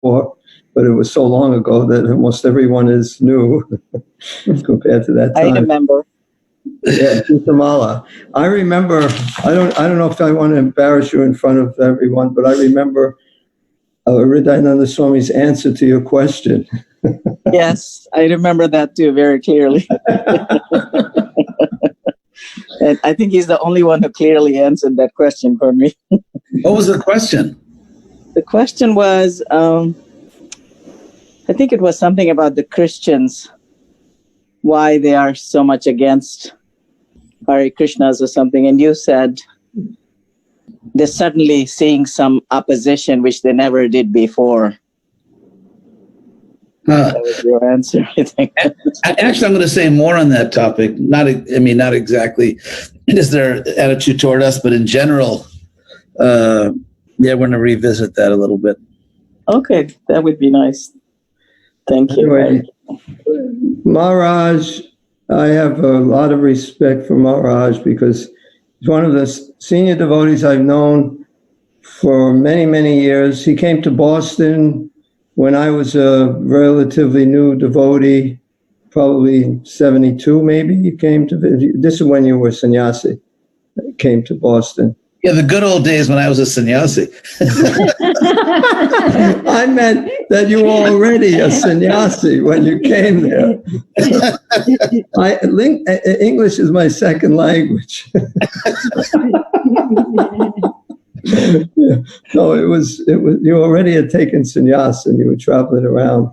before, but it was so long ago that almost everyone is new compared to that time. I remember. Yeah, Guatemala. I remember. I don't know if I want to embarrass you in front of everyone, but I remember Hridyananda Swami's answer to your question. Yes, I remember that too very clearly. And I think he's the only one who clearly answered that question for me. What was the question? The question was, I think it was something about the Christians, why they are so much against Hare Krishnas or something. And you said they're suddenly seeing some opposition, which they never did before. That was your answer, I think. Actually, I'm going to say more on that topic. Not exactly just their attitude toward us, but in general, we're going to revisit that a little bit. Okay, that would be nice. Thank you. Anyway, Maharaj, I have a lot of respect for Maharaj because he's one of the senior devotees I've known for many, many years. He came to Boston when I was a relatively new devotee, probably 72 maybe. He came to visit. This is when you were sannyasi. He came to Boston. Yeah, the good old days when I was a sannyasi. I meant that you were already a sannyasi when you came there. English is my second language. Yeah. No, it was you already had taken sannyas and you were traveling around.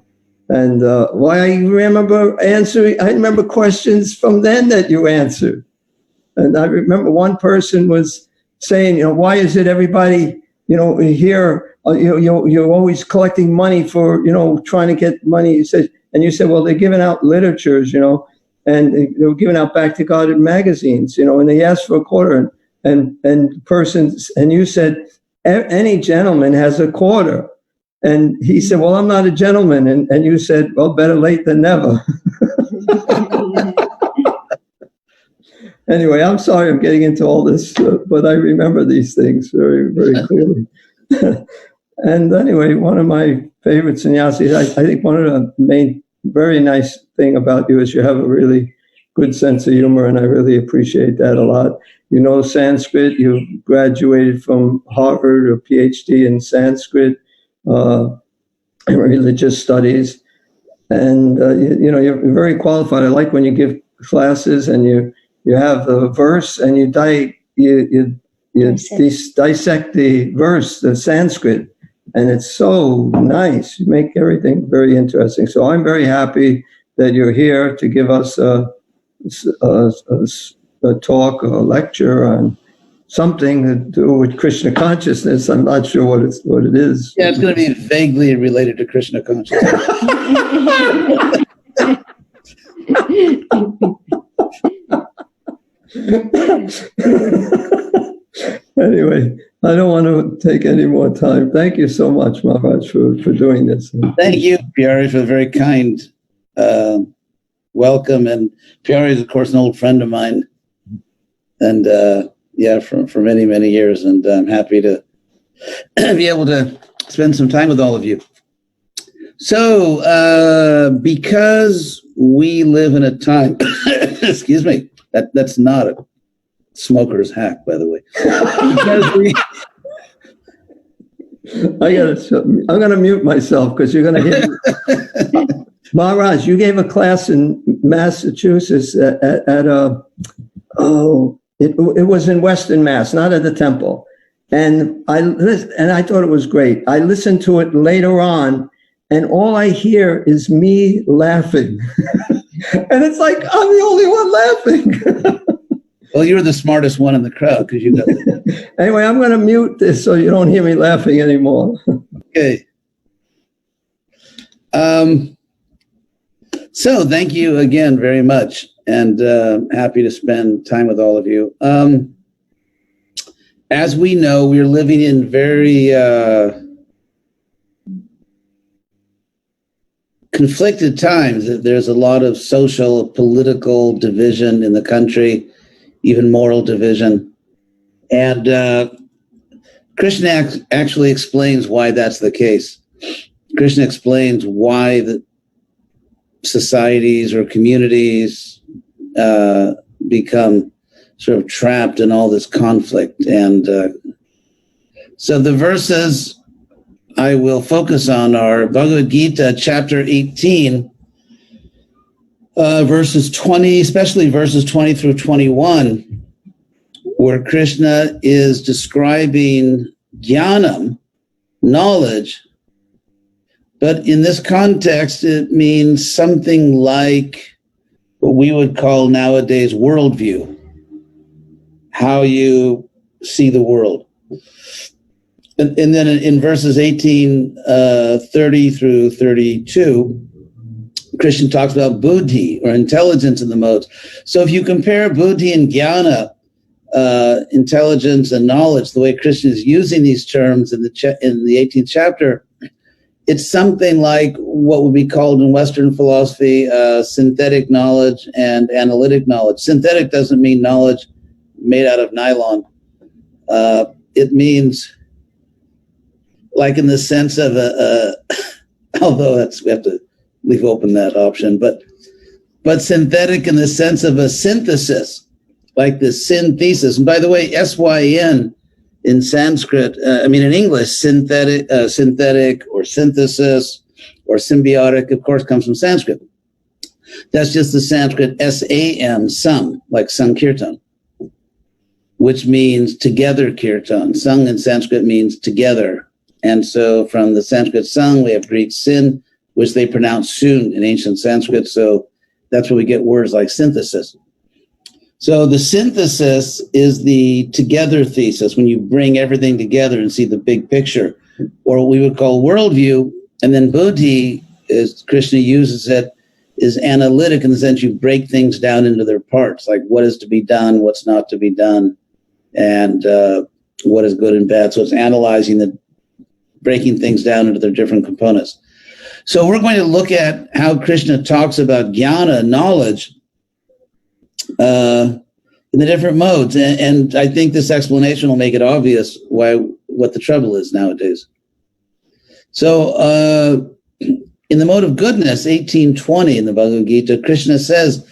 And why I remember questions from then that you answered. And I remember one person was saying, why is it everybody, here, you're always collecting money for, trying to get money. You said, well, they're giving out literatures, and they were giving out Back to God magazines, and they asked for a quarter. And you said, any gentleman has a quarter. And he said, well, I'm not a gentleman. And you said, well, better late than never. Anyway, I'm sorry I'm getting into all this, but I remember these things very, very clearly. And anyway, one of my favorite sannyasis, I think one of the main, very nice thing about you is you have a really good sense of humor, and I really appreciate that a lot. You know Sanskrit, you graduated from Harvard or PhD in Sanskrit, in religious studies. And, you're very qualified. I like when you give classes and you have the verse and you dissect the verse, the Sanskrit, and it's so nice. You make everything very interesting. So I'm very happy that you're here to give us a talk or a lecture on something to do with Krishna consciousness. I'm not sure what it is. Yeah, it's going to be vaguely related to Krishna consciousness. Anyway, I don't want to take any more time. Thank you so much, Maharaj, for doing this. Thank you, Pyari, for the very kind welcome. And Pyari is, of course, an old friend of mine. And for many, many years. And I'm happy to be able to spend some time with all of you. So, because we live in a time, excuse me, that's not a smoker's hack, by the way. I'm going to mute myself because you're going to hear me. Maharaj, you gave a class in Massachusetts it was in Western Mass, not at the temple. And I thought it was great. I listened to it later on, and all I hear is me laughing. And it's like, I'm the only one laughing. Well, you're the smartest one in the crowd because you got it. Anyway, I'm going to mute this so you don't hear me laughing anymore. Okay. So thank you again very much, and happy to spend time with all of you. As we know, we're living in very conflicted times. There's a lot of social, political division in the country, even moral division. And Krishna actually explains why that's the case. Krishna explains why the societies or communities become sort of trapped in all this conflict. And so the verses I will focus on are Bhagavad Gita, chapter 18, verses 20, especially verses 20 through 21, where Krishna is describing jnanam, knowledge, but in this context, it means something like what we would call nowadays worldview, how you see the world. And then in verses 18, 30 through 32, Krishna talks about buddhi, or intelligence in the modes. So if you compare buddhi and jnana, intelligence and knowledge, the way Krishna is using these terms in the 18th chapter, it's something like what would be called in Western philosophy synthetic knowledge and analytic knowledge. Synthetic doesn't mean knowledge made out of nylon. It means, like in the sense of although we have to leave open that option, but synthetic in the sense of a synthesis, like the synthesis. And by the way, SYN in Sanskrit, in English, synthetic or synthesis or symbiotic, of course, comes from Sanskrit. That's just the Sanskrit SAM, sam, like Sankirtan, which means together kirtan. Sang in Sanskrit means together. And so from the Sanskrit sang, we have Greek sin, which they pronounce soon in ancient Sanskrit. So that's where we get words like synthesis. So the synthesis is the together thesis, when you bring everything together and see the big picture, or what we would call worldview. And then buddhi, as Krishna uses it, is analytic in the sense you break things down into their parts, like what is to be done, what's not to be done, and what is good and bad. So it's analyzing breaking things down into their different components. So we're going to look at how Krishna talks about jnana, knowledge, in the different modes. And I think this explanation will make it obvious what the trouble is nowadays. So in the mode of goodness, 18:20 in the Bhagavad Gita, Krishna says,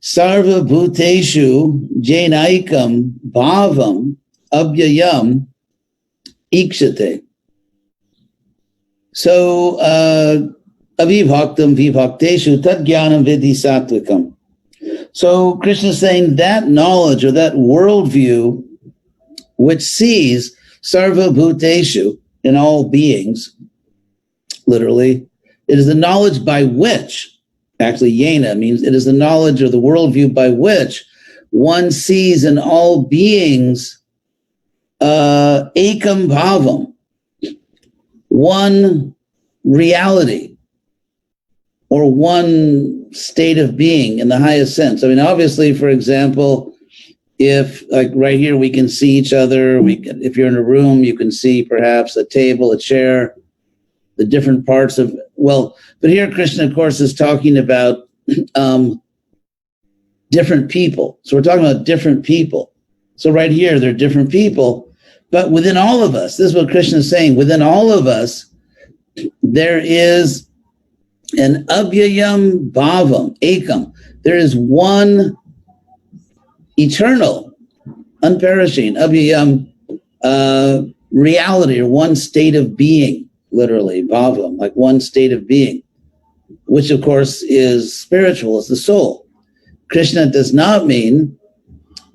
Sarva bhuteshu jainaikam bhavam abhyayam ikshate. So avibhaktam vibhakteshu tad jnanam vidhi satvikam. So Krishna is saying that knowledge or that worldview which sees sarva bhuteshu, in all beings, literally, it is the knowledge by which, actually yena means it is the knowledge or the worldview by which one sees in all beings ekam bhavam, one reality, or one state of being in the highest sense. Obviously, for example, if like right here, we can see each other. If you're in a room, you can see perhaps a table, a chair, the different parts of, but here Krishna, of course, is talking about different people. So we're talking about different people. So right here, there are different people, but within all of us, this is what Krishna is saying, within all of us, there is an abhyayam bhavam, ekam. There is one eternal, unperishing, abhyayam reality, or one state of being, literally, bhavam, like one state of being, which of course is spiritual, is the soul. Krishna does not mean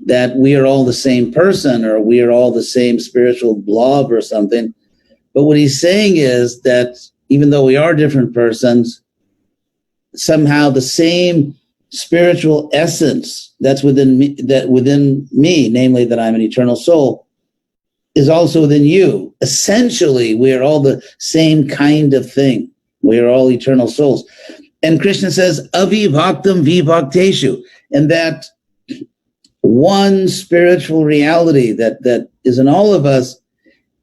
that we are all the same person or we are all the same spiritual blob or something. But what he's saying is that even though we are different persons, somehow the same spiritual essence that's within me, namely that I'm an eternal soul, is also within you. Essentially, we are all the same kind of thing. We are all eternal souls. And Krishna says, avibhaktam vibhakteshu, and that one spiritual reality that is in all of us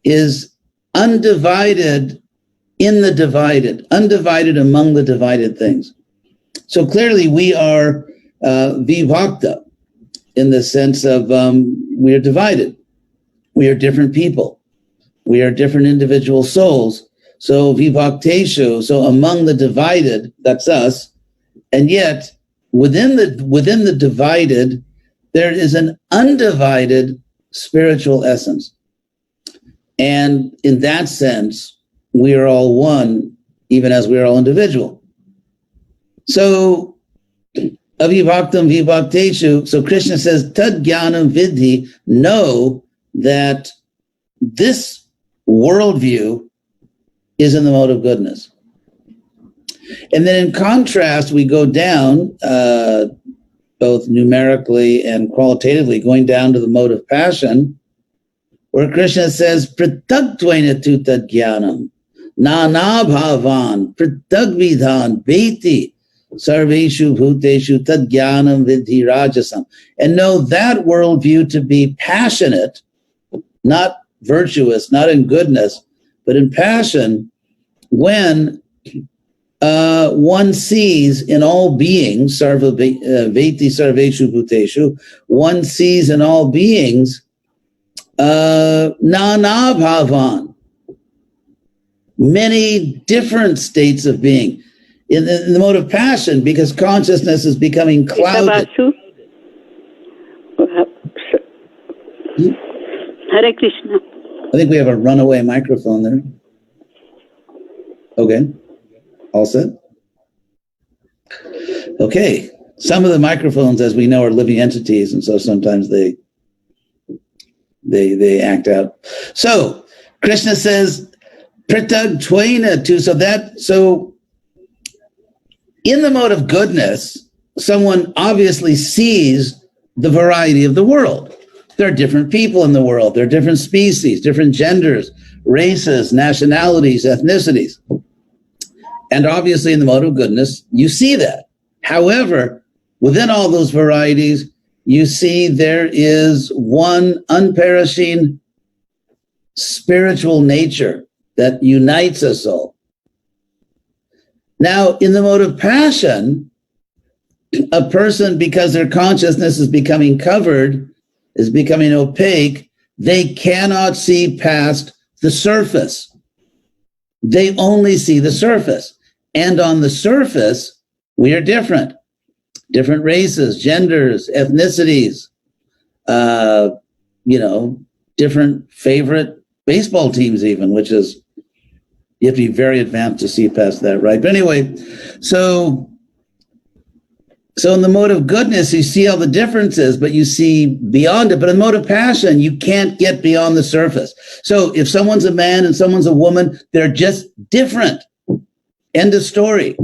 is undivided in the divided, undivided among the divided things. So clearly we are vibhakta in the sense of we are divided. We are different people. We are different individual souls. So vibhakteshu, so among the divided, that's us, and yet within the divided, there is an undivided spiritual essence. And in that sense, we are all one, even as we are all individual. So avibhaktam vibhakteshu, so Krishna says, tad jnanam vidhi, know that this worldview is in the mode of goodness. And then in contrast, we go down, both numerically and qualitatively, going down to the mode of passion, where Krishna says, pritagtvena tu tad jnanam, nana bhavan, pritagvidhan, beti, sarveshu bhuteshu tad jnanam vidhi rajasam. And know that worldview to be passionate, not virtuous, not in goodness, but in passion, when one sees in all beings, veti sarveshu bhuteshu, one sees in all beings nana bhavan, many different states of being. In the mode of passion, because consciousness is becoming clouded. Hare Krishna. I think we have a runaway microphone there. Okay. All set? Okay. Some of the microphones, as we know, are living entities, and so sometimes they act out. So Krishna says, pritag tvena tu, so in the mode of goodness, someone obviously sees the variety of the world. There are different people in the world. There are different species, different genders, races, nationalities, ethnicities. And obviously in the mode of goodness, you see that. However, within all those varieties, you see there is one unperishing spiritual nature that unites us all. Now, in the mode of passion, a person, because their consciousness is becoming covered, is becoming opaque, they cannot see past the surface. They only see the surface. And on the surface, we are different. Different races, genders, ethnicities, different favorite baseball teams even, which is, you have to be very advanced to see past that, right? But anyway, so in the mode of goodness, you see all the differences, but you see beyond it. But in the mode of passion, you can't get beyond the surface. So if someone's a man and someone's a woman, they're just different. End of story.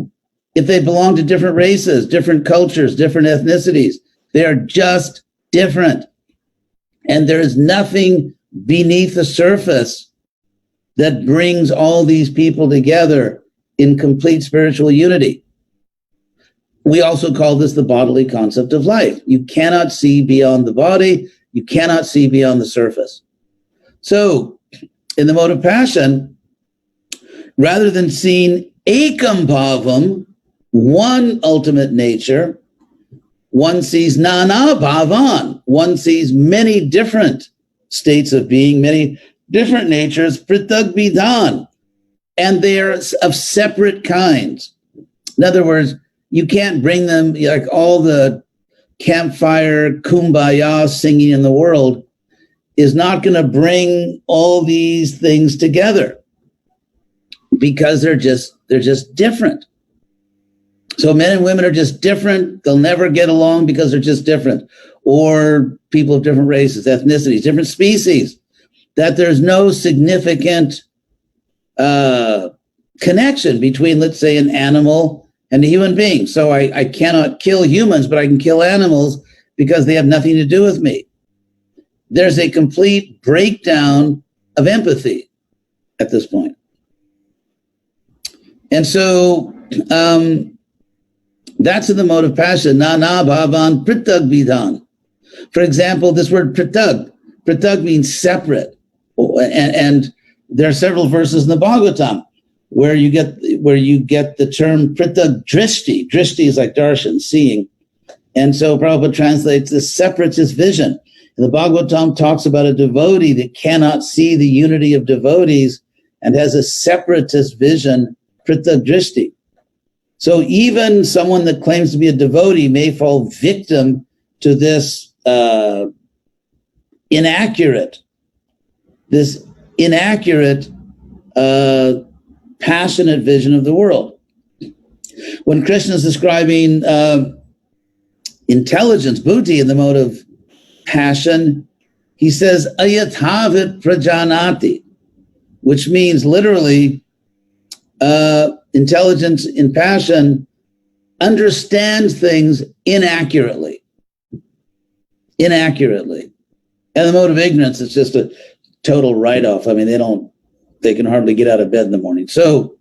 If they belong to different races, different cultures, different ethnicities, they are just different. And there is nothing beneath the surface that brings all these people together in complete spiritual unity. We also call this the bodily concept of life. You cannot see beyond the body. You cannot see beyond the surface. So in the mode of passion, rather than seeing ekam bhavam, one ultimate nature, one sees nana bhavan. One sees many different states of being, many different natures, pritag vidhan, and they are of separate kinds. In other words, you can't bring them, like all the campfire kumbaya singing in the world is not going to bring all these things together because they're just different. So men and women are just different. They'll never get along because they're just different. Or people of different races, ethnicities, different species, that there's no significant connection between, let's say, an animal and a human being. So I cannot kill humans, but I can kill animals because they have nothing to do with me. There's a complete breakdown of empathy at this point. And so that's in the mode of passion. Nana bhavan pritag vidhan. For example, this word pritag. Pritag means separate. And there are several verses in the Bhagavatam where you get the term pritag drishti. Drishti is like darshan, seeing. And so Prabhupada translates this separatist vision. And the Bhagavatam talks about a devotee that cannot see the unity of devotees and has a separatist vision, Pritha Drishti. So even someone that claims to be a devotee may fall victim to this inaccurate, passionate vision of the world. When Krishna is describing intelligence, buddhi, in the mode of passion, he says, ayathavit prajanati, which means literally intelligence in passion understands things inaccurately. Inaccurately. And the mode of ignorance is just a total write-off. I mean, they can hardly get out of bed in the morning. So,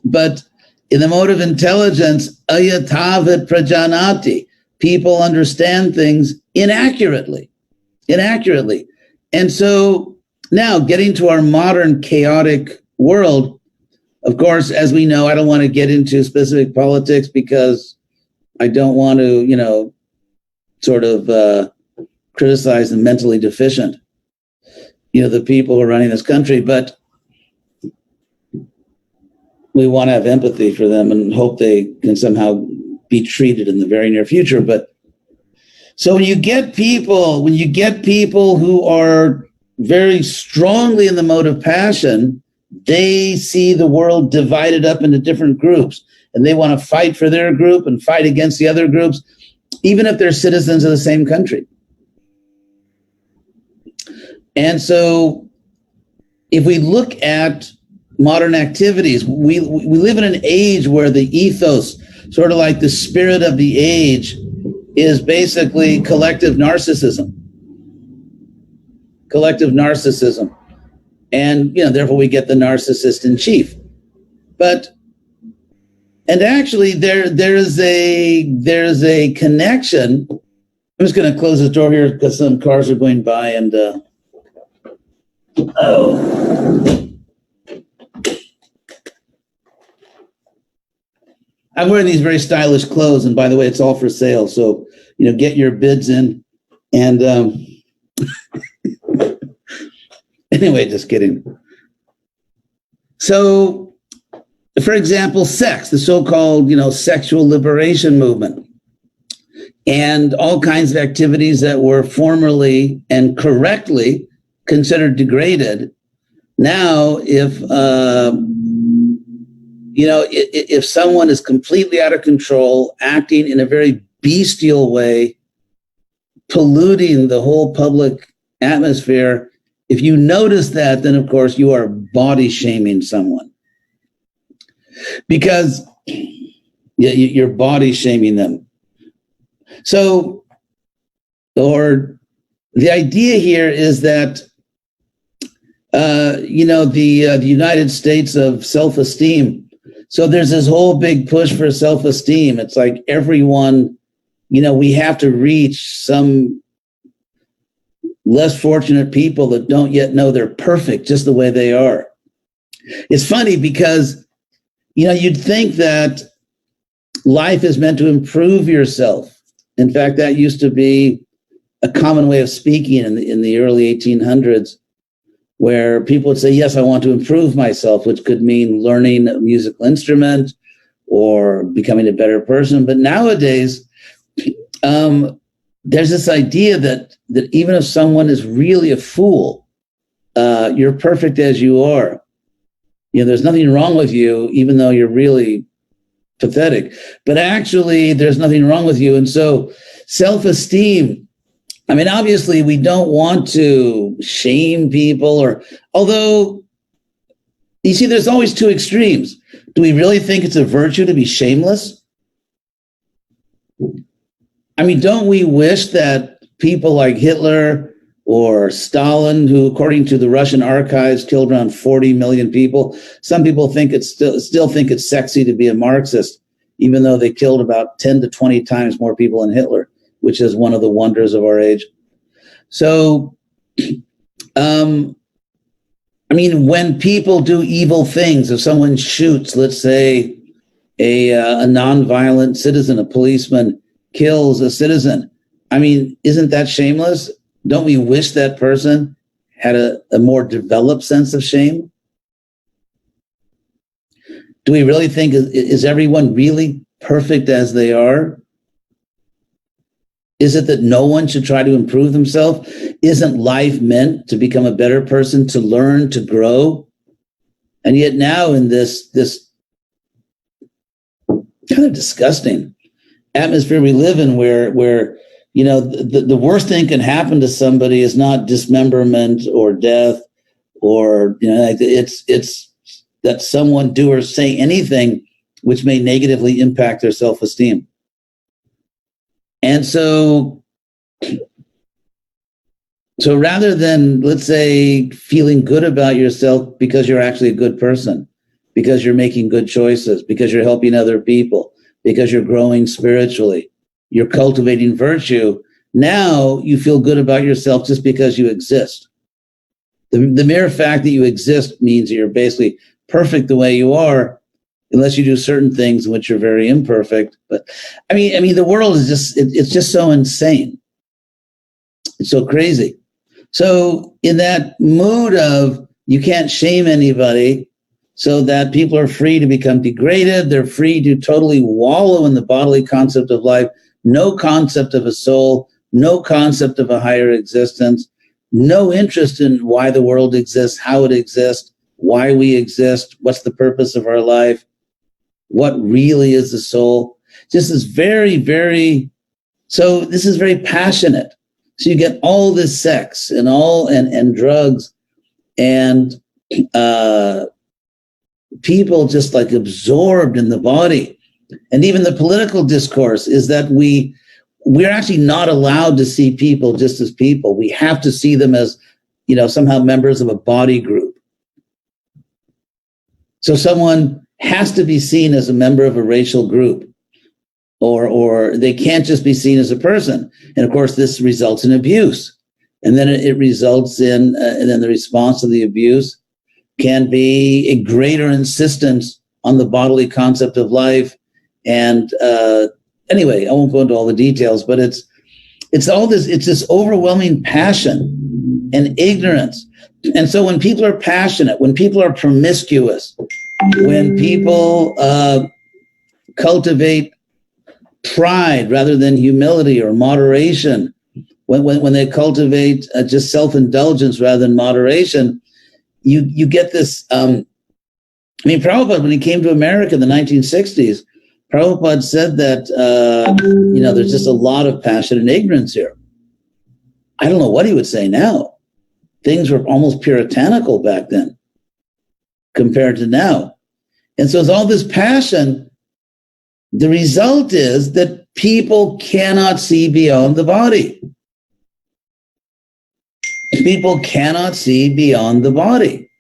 but in the mode of intelligence, ayatavit prajanati, people understand things inaccurately. And so now getting to our modern chaotic world, of course, as we know, I don't want to get into specific politics because I don't want to, sort of criticize the mentally deficient, the people who are running this country, but we want to have empathy for them and hope they can somehow be treated in the very near future. But so when you get people who are very strongly in the mode of passion, they see the world divided up into different groups, and they want to fight for their group and fight against the other groups, even if they're citizens of the same country. And so if we look at modern activities, we live in an age where the ethos, sort of like the spirit of the age, is basically collective narcissism. And, therefore we get the narcissist in chief. And actually there's a connection. I'm just going to close the door here because some cars are going by and, I'm wearing these very stylish clothes, and by the way, it's all for sale. So, get your bids in. And anyway, just kidding. So, for example, sex, the so-called, sexual liberation movement, and all kinds of activities that were formerly and correctly considered degraded. Now, if someone is completely out of control, acting in a very bestial way, polluting the whole public atmosphere, if you notice that, then of course you are body shaming someone. Because you're body shaming them. So, or the idea here is that, the United States of self-esteem. So there's this whole big push for self-esteem. It's like everyone, we have to reach some less fortunate people that don't yet know they're perfect just the way they are. It's funny because, you'd think that life is meant to improve yourself. In fact, that used to be a common way of speaking in the early 1800s, where people would say, yes, I want to improve myself, which could mean learning a musical instrument or becoming a better person. But nowadays, there's this idea that even if someone is really a fool, you're perfect as you are. There's nothing wrong with you, even though you're really pathetic. But actually, there's nothing wrong with you. And so self-esteem, obviously, we don't want to shame people, although, you see, there's always two extremes. Do we really think it's a virtue to be shameless? Don't we wish that people like Hitler or Stalin, who, according to the Russian archives, killed around 40 million people? Some people think still think it's sexy to be a Marxist, even though they killed about 10 to 20 times more people than Hitler, which is one of the wonders of our age. So, when people do evil things, if someone shoots, let's say, a nonviolent citizen, a policeman kills a citizen, isn't that shameless? Don't we wish that person had a more developed sense of shame? Do we really think, is everyone really perfect as they are? Is it that no one should try to improve themselves? Isn't life meant to become a better person, to learn, to grow? And yet now in this kind of disgusting atmosphere we live in, where you know, the worst thing can happen to somebody is not dismemberment or death, or, you know, it's that someone do or say anything which may negatively impact their self-esteem. And so rather than, let's say, feeling good about yourself because you're actually a good person, because you're making good choices, because you're helping other people, because you're growing spiritually, you're cultivating virtue, now you feel good about yourself just because you exist. The mere fact that you exist means that you're basically perfect the way you are, unless you do certain things in which you're very imperfect. But I mean, the world is it's just so insane. It's so crazy. So in that mood of you can't shame anybody, so that people are free to become degraded, they're free to totally wallow in the bodily concept of life, no concept of a soul, no concept of a higher existence, no interest in why the world exists, how it exists, why we exist, what's the purpose of our life, what really is the soul. This is very, very, so this is very passionate. So you get all this sex and and drugs and people just like absorbed in the body. And even the political discourse is that we're actually not allowed to see people just as people. We have to see them as, you know, somehow members of a body group. So someone has to be seen as a member of a racial group, or they can't just be seen as a person. And of course, this results in abuse. And then it results in, and then the response to the abuse can be a greater insistence on the bodily concept of life. And anyway, I won't go into all the details, but it's all this, it's this overwhelming passion and ignorance. And so when people are passionate, when people are promiscuous, when people cultivate pride rather than humility or moderation, when they cultivate just self-indulgence rather than moderation, you get this. I mean, Prabhupada, when he came to America in the 1960s, Prabhupada said that, you know, there's just a lot of passion and ignorance here. I don't know what he would say now. Things were almost puritanical back then compared to now. And so it's all this passion. The result is that people cannot see beyond the body. People cannot see beyond the body.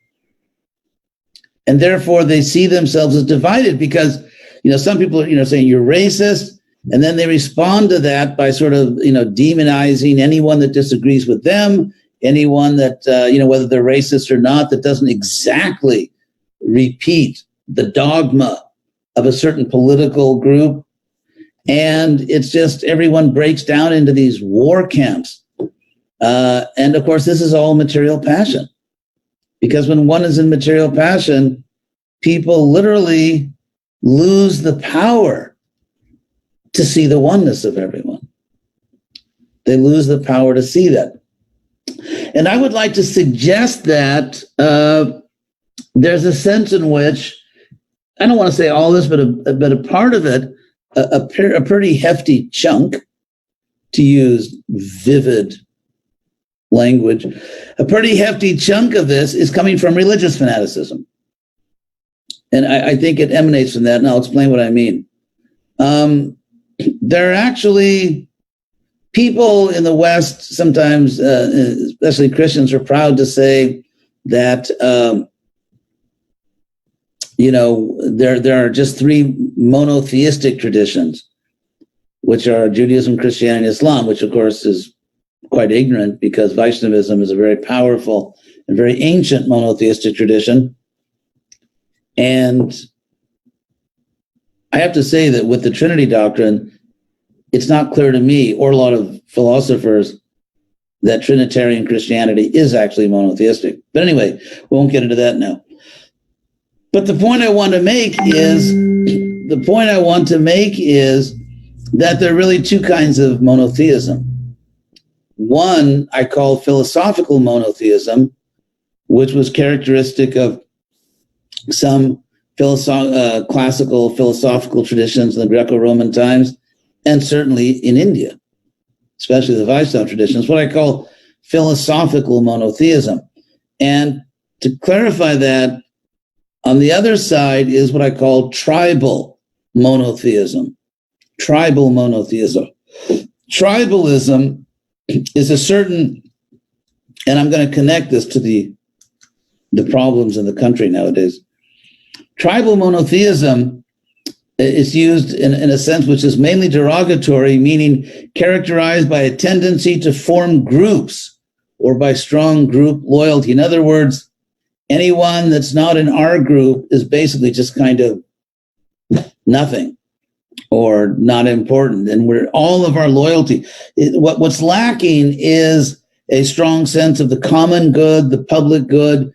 And therefore they see themselves as divided because, you know, some people are, you know, saying you're racist, and then they respond to that by sort of, you know, demonizing anyone that disagrees with them, anyone that, you know, whether they're racist or not, that doesn't exactly repeat the dogma of a certain political group. And it's just everyone breaks down into these war camps. And of course, this is all material passion. Because when one is in material passion, people literally lose the power to see the oneness of everyone. They lose the power to see that. And I would like to suggest that there's a sense in which, I don't want to say all this, but a part of it, a pretty hefty chunk, to use vivid language, a pretty hefty chunk of this is coming from religious fanaticism. And I think it emanates from that, and I'll explain what I mean. There are actually people in the West, sometimes, especially Christians, are proud to say that, you know, there are just three monotheistic traditions, which are Judaism, Christianity, and Islam, which of course is quite ignorant because Vaishnavism is a very powerful and very ancient monotheistic tradition. And I have to say that with the Trinity doctrine, it's not clear to me or a lot of philosophers that Trinitarian Christianity is actually monotheistic. But anyway, we won't get into that now. But the point I want to make is that there are really two kinds of monotheism. One I call philosophical monotheism, which was characteristic of some classical philosophical traditions in the Greco-Roman times, and certainly in India, especially the Vaishnava traditions, what I call philosophical monotheism. And to clarify that, on the other side is what I call tribal monotheism. Tribal monotheism. Tribalism is a certain, and I'm going to connect this to the problems in the country nowadays. Tribal monotheism is used in a sense which is mainly derogatory, meaning characterized by a tendency to form groups or by strong group loyalty. In other words, anyone that's not in our group is basically just kind of nothing or not important. And we're all of our loyalty. What's lacking is a strong sense of the common good, the public good,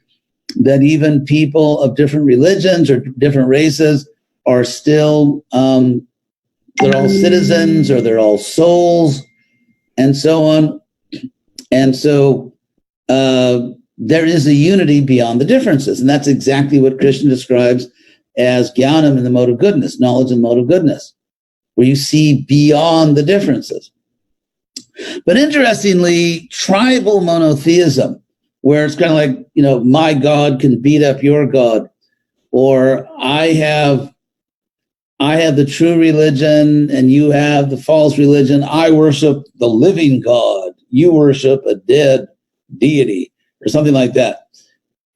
that even people of different religions or different races are still, they're all citizens or they're all souls and so on. And so there is a unity beyond the differences. And that's exactly what Krishna describes as jnanam in the mode of goodness, knowledge in the mode of goodness, where you see beyond the differences. But interestingly, tribal monotheism, where it's kind of like, my God can beat up your God, or I have the true religion and you have the false religion. I worship the living God. You worship a dead deity, or something like that.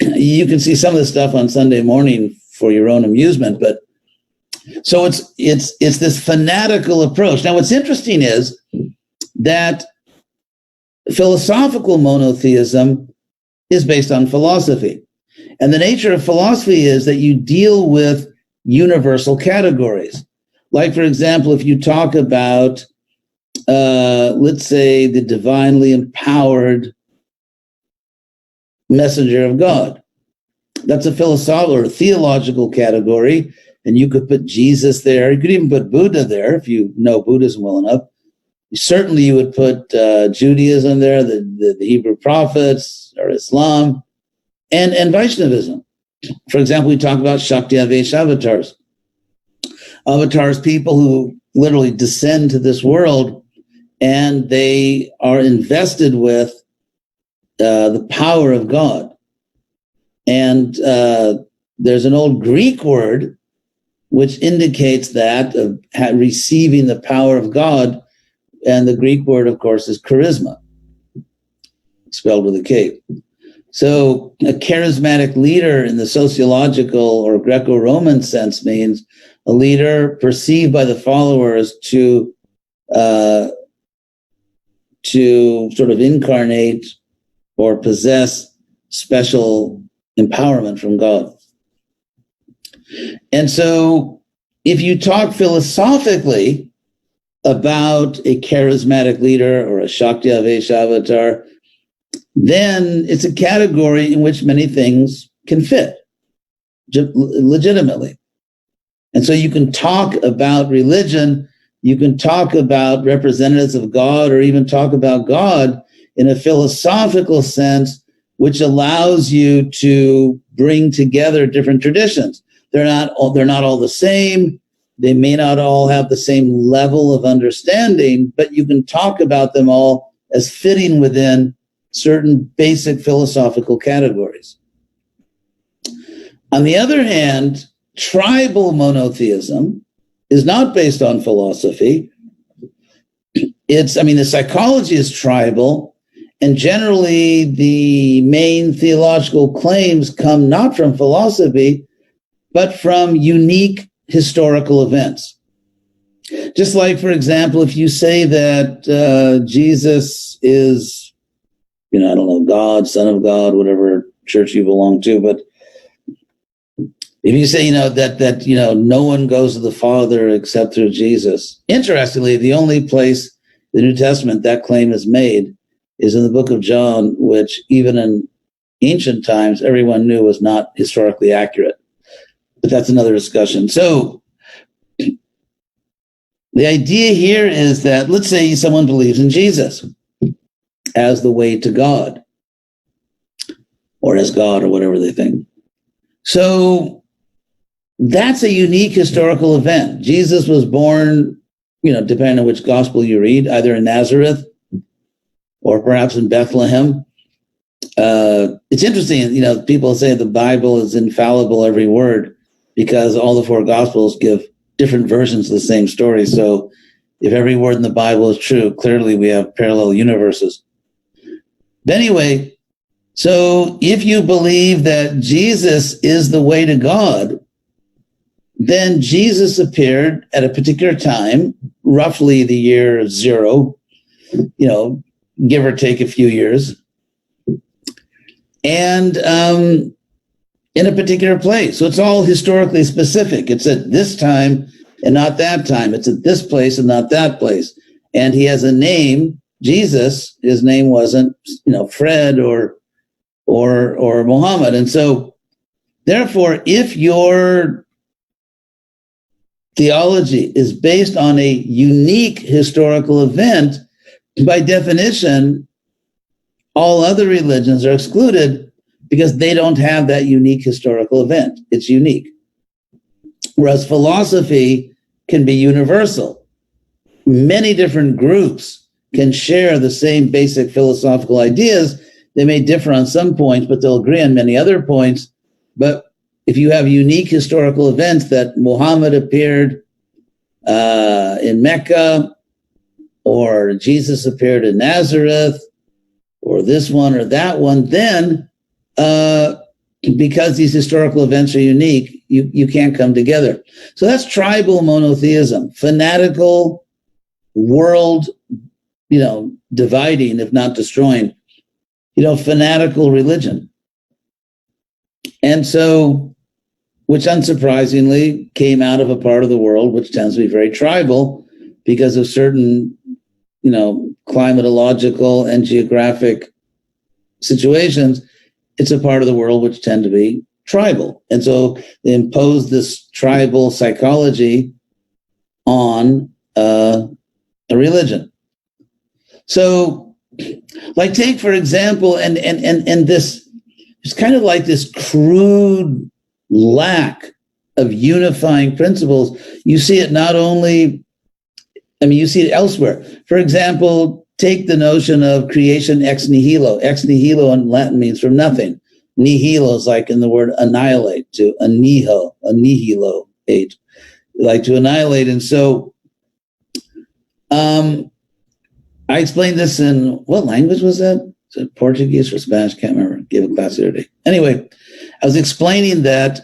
You can see some of this stuff on Sunday morning for your own amusement, but so it's this fanatical approach. Now, what's interesting is that philosophical monotheism is based on philosophy. And the nature of philosophy is that you deal with universal categories. Like, for example, if you talk about, let's say, the divinely empowered messenger of God, that's a philosophical or theological category. And you could put Jesus there. You could even put Buddha there if you know Buddhism well enough. Certainly, you would put Judaism there, the Hebrew prophets, or Islam, and Vaishnavism. For example, we talk about Shakti Avesh avatars. Avatars, people who literally descend to this world, and they are invested with the power of God. And there's an old Greek word which indicates that of receiving the power of God. And the Greek word, of course, is charisma, spelled with a K. So a charismatic leader in the sociological or Greco-Roman sense means a leader perceived by the followers to sort of incarnate or possess special empowerment from God. And so if you talk philosophically about a charismatic leader or a Shakti Avesh avatar, then it's a category in which many things can fit legitimately. And so you can talk about religion, you can talk about representatives of God, or even talk about God in a philosophical sense, which allows you to bring together different traditions. They're not all the same. They may not all have the same level of understanding, but you can talk about them all as fitting within certain basic philosophical categories. On the other hand, tribal monotheism is not based on philosophy. The psychology is tribal, and generally the main theological claims come not from philosophy, but from unique historical events. Just like, for example, if you say that Jesus is, God, Son of God, whatever church you belong to, but if you say, that no one goes to the Father except through Jesus. Interestingly, the only place in the New Testament that claim is made is in the book of John, which even in ancient times, everyone knew was not historically accurate. but that's another discussion. So the idea here is that, let's say someone believes in Jesus as the way to God, or as God, or whatever they think. So that's a unique historical event. Jesus was born, depending on which gospel you read, either in Nazareth or perhaps in Bethlehem. It's interesting, people say the Bible is infallible, every word, because all the four gospels give different versions of the same story. So if every word in the Bible is true, clearly we have parallel universes. But anyway, so if you believe that Jesus is the way to God, then Jesus appeared at a particular time, roughly the year 0, give or take a few years, and in a particular place. So it's all historically specific. It's at this time and not that time. It's at this place and not that place. And he has a name, Jesus. His name wasn't, Fred or Muhammad. And so, therefore, if your theology is based on a unique historical event, by definition, all other religions are excluded because they don't have that unique historical event. It's unique. Whereas philosophy can be universal. Many different groups can share the same basic philosophical ideas. They may differ on some points, but they'll agree on many other points. But if you have unique historical events that Muhammad appeared in Mecca, or Jesus appeared in Nazareth, or this one or that one, then because these historical events are unique, you can't come together. So that's tribal monotheism, fanatical, world, dividing, if not destroying, fanatical religion. And so, which unsurprisingly came out of a part of the world which tends to be very tribal because of certain, climatological and geographic situations. It's a part of the world which tend to be tribal. And so they impose this tribal psychology on a religion. So, like, take, for example, and this, it's kind of like this crude lack of unifying principles. You see it not only, you see it elsewhere. For example, take the notion of creation ex nihilo. Ex nihilo in Latin means from nothing. Nihilo is like in the word annihilate, to annihilate, like to annihilate. And so I explained this in, what language was that? Is it Portuguese or Spanish? Can't remember. Gave a class the other day. Anyway, I was explaining that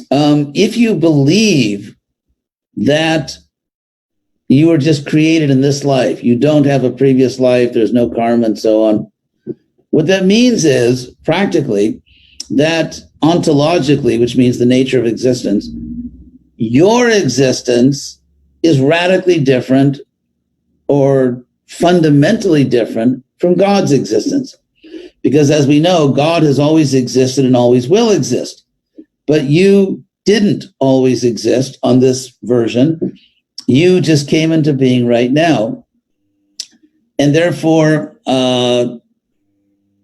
if you believe that you were just created in this life, you don't have a previous life, there's no karma and so on, what that means is, practically, that ontologically, which means the nature of existence, your existence is radically different or fundamentally different from God's existence. Because as we know, God has always existed and always will exist. But you didn't always exist on this version. You just came into being right now. And therefore,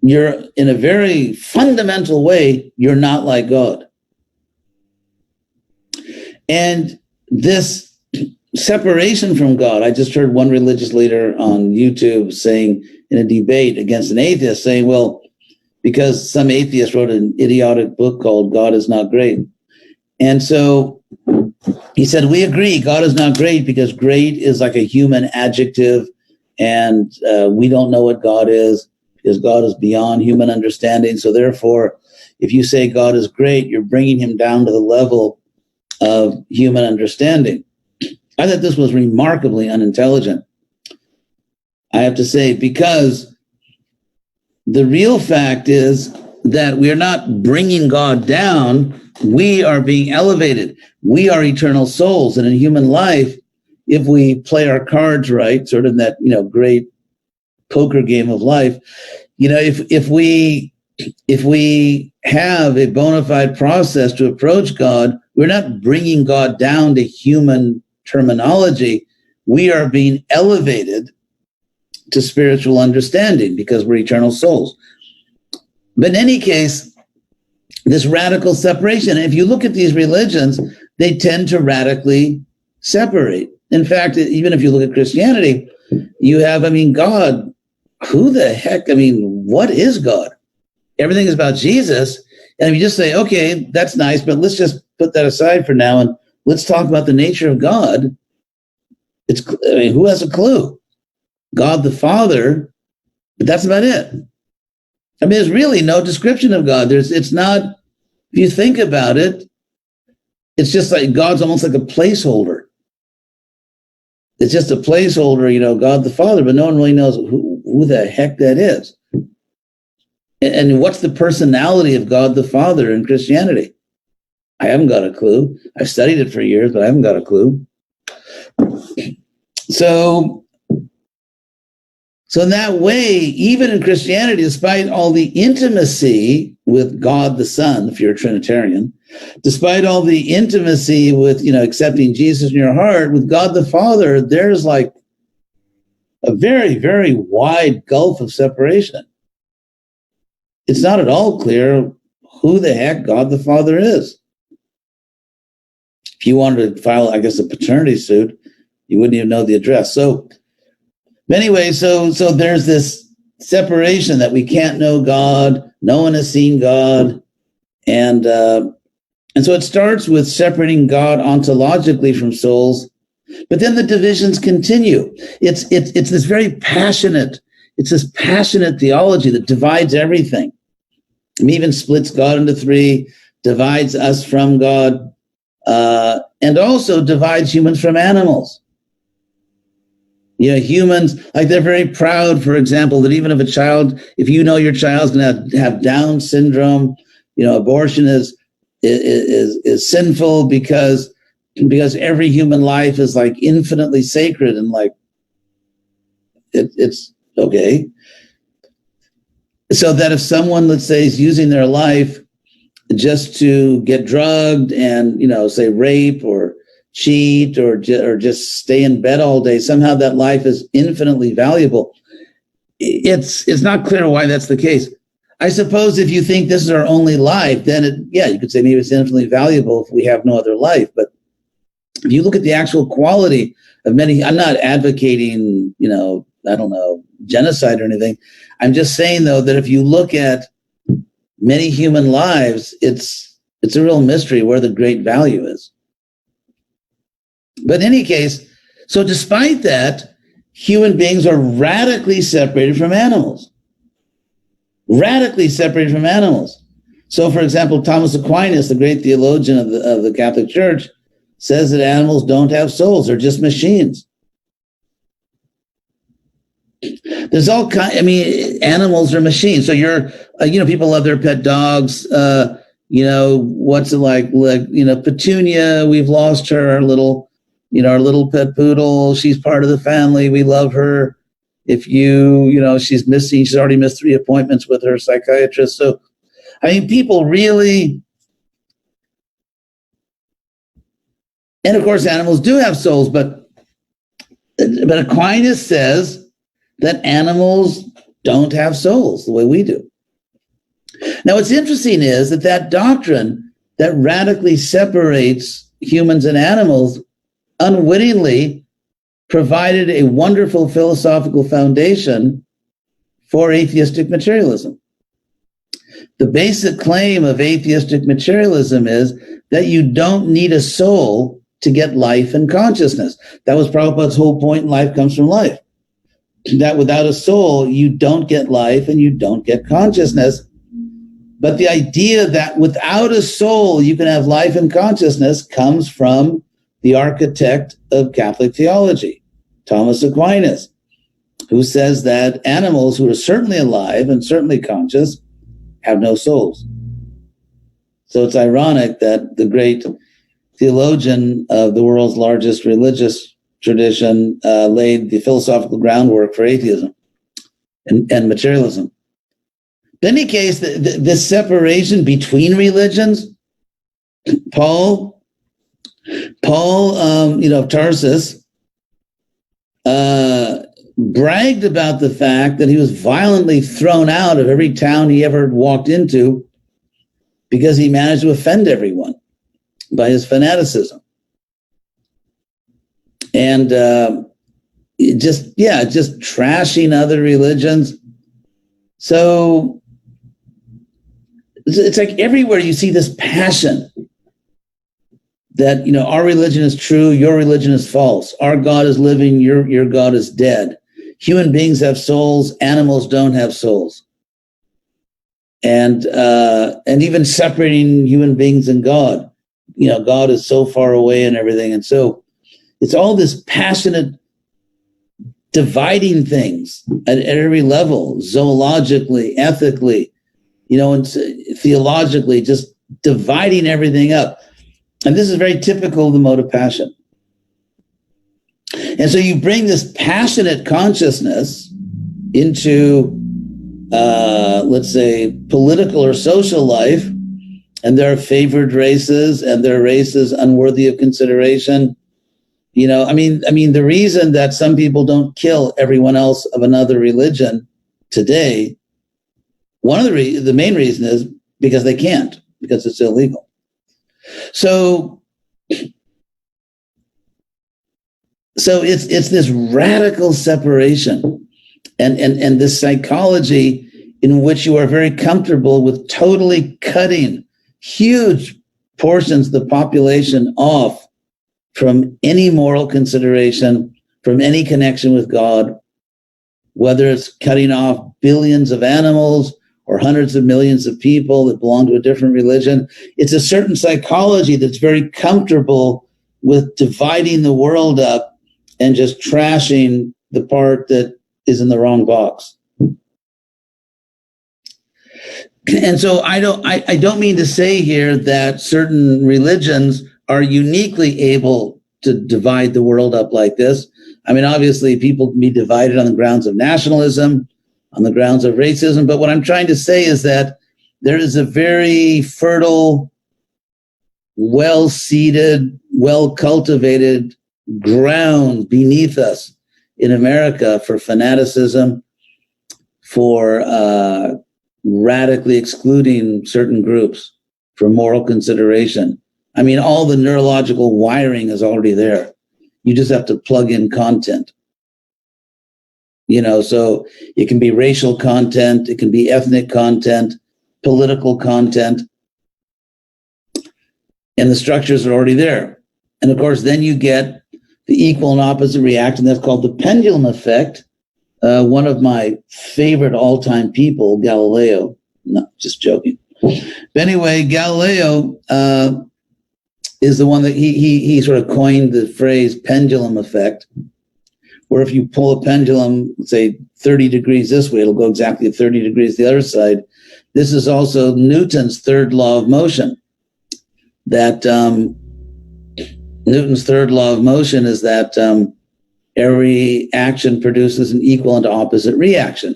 you're, in a very fundamental way, you're not like God. And this separation from God, I just heard one religious leader on YouTube saying in a debate against an atheist, saying, well, because some atheist wrote an idiotic book called God is Not Great. And so he said, we agree God is not great because great is like a human adjective, and we don't know what God is because God is beyond human understanding. So therefore, if you say God is great, you're bringing him down to the level of human understanding. I thought this was remarkably unintelligent, I have to say, because the real fact is that we are not bringing God down. We are being elevated. We are eternal souls. And in human life, if we play our cards right, sort of in that, great poker game of life, if we have a bona fide process to approach God, we're not bringing God down to human terminology. We are being elevated to spiritual understanding because we're eternal souls. But in any case, this radical separation, if you look at these religions, they tend to radically separate. In fact, even if you look at Christianity, you have, God, who the heck, what is God? Everything is about Jesus. And if you just say, okay, that's nice, but let's just put that aside for now and let's talk about the nature of God. Who has a clue? God the Father, but that's about it. There's really no description of God. It's not, if you think about it, it's just like God's almost like a placeholder. It's just a placeholder, God the Father, but no one really knows who the heck that is. And what's the personality of God the Father in Christianity? I haven't got a clue. I've studied it for years, but I haven't got a clue. So in that way, even in Christianity, despite all the intimacy with God the Son, if you're a Trinitarian, despite all the intimacy with, accepting Jesus in your heart, with God the Father, there's like a very, very wide gulf of separation. It's not at all clear who the heck God the Father is. If you wanted to file, a paternity suit, you wouldn't even know the address. So anyway, so there's this separation that we can't know God. No one has seen God. And so it starts with separating God ontologically from souls, but then the divisions continue. It's this very passionate, it's this passionate theology that divides everything. It even splits God into three, divides us from God, and also divides humans from animals. Humans, like they're very proud, for example, that even if you know your child's going to have Down syndrome, abortion is sinful because every human life is like infinitely sacred and like it's okay. So that if someone, let's say, is using their life just to get drugged and, say rape or cheat or just stay in bed all day, somehow that life is infinitely valuable. It's not clear why that's the case. I suppose if you think this is our only life, then you could say maybe it's infinitely valuable if we have no other life. But if you look at the actual quality of many, I'm not advocating, genocide or anything. I'm just saying, though, that if you look at many human lives, it's a real mystery where the great value is. But in any case, so despite that, human beings are radically separated from animals. Radically separated from animals. So, for example, Thomas Aquinas, the great theologian of the Catholic Church, says that animals don't have souls; they're just machines. There's all kinds. Animals are machines. So people love their pet dogs. What's it like? Petunia. We've lost her. Our little pet poodle. She's part of the family. We love her. If she's missing. She's already missed 3 appointments with her psychiatrist. So, people really. And of course, animals do have souls, but Aquinas says that animals don't have souls the way we do. Now, what's interesting is that doctrine that radically separates humans and animals unwittingly provided a wonderful philosophical foundation for atheistic materialism. The basic claim of atheistic materialism is that you don't need a soul to get life and consciousness. That was Prabhupada's whole point in Life Comes from Life. That without a soul, you don't get life and you don't get consciousness. But the idea that without a soul, you can have life and consciousness comes from the architect of Catholic theology, Thomas Aquinas, who says that animals who are certainly alive and certainly conscious have no souls. So it's ironic that the great theologian of the world's largest religious tradition laid the philosophical groundwork for atheism and materialism. In any case, this separation between religions, Paul Paul, of Tarsus, bragged about the fact that he was violently thrown out of every town he ever walked into because he managed to offend everyone by his fanaticism. And just trashing other religions. So it's like everywhere you see this passion that, our religion is true, your religion is false. Our God is living, your God is dead. Human beings have souls, animals don't have souls. And even separating human beings and God, God is so far away and everything. And so it's all this passionate dividing things at every level, zoologically, ethically, and theologically, just dividing everything up. And this is very typical of the mode of passion. And so you bring this passionate consciousness into, let's say, political or social life, and there are favored races, and there are races unworthy of consideration. The reason that some people don't kill everyone else of another religion today, one of the main reason is because they can't, because it's illegal. So it's this radical separation and this psychology in which you are very comfortable with totally cutting huge portions of the population off from any moral consideration, from any connection with God, whether it's cutting off billions of animals or hundreds of millions of people that belong to a different religion. It's a certain psychology that's very comfortable with dividing the world up and just trashing the part that is in the wrong box. And so I don't mean to say here that certain religions are uniquely able to divide the world up like this. Obviously people can be divided on the grounds of nationalism, on the grounds of racism. But what I'm trying to say is that there is a very fertile, well-seeded, well-cultivated ground beneath us in America for fanaticism, for radically excluding certain groups, for moral consideration. All the neurological wiring is already there. You just have to plug in content. So it can be racial content, it can be ethnic content, political content, and the structures are already there. And of course, then you get the equal and opposite reaction. That's called the pendulum effect. One of my favorite all-time people, Galileo, no, just joking. But anyway, Galileo is the one that he sort of coined the phrase pendulum effect, where if you pull a pendulum, say 30 degrees this way, it'll go exactly 30 degrees the other side. This is also Newton's third law of motion. That Newton's third law of motion is that every action produces an equal and opposite reaction.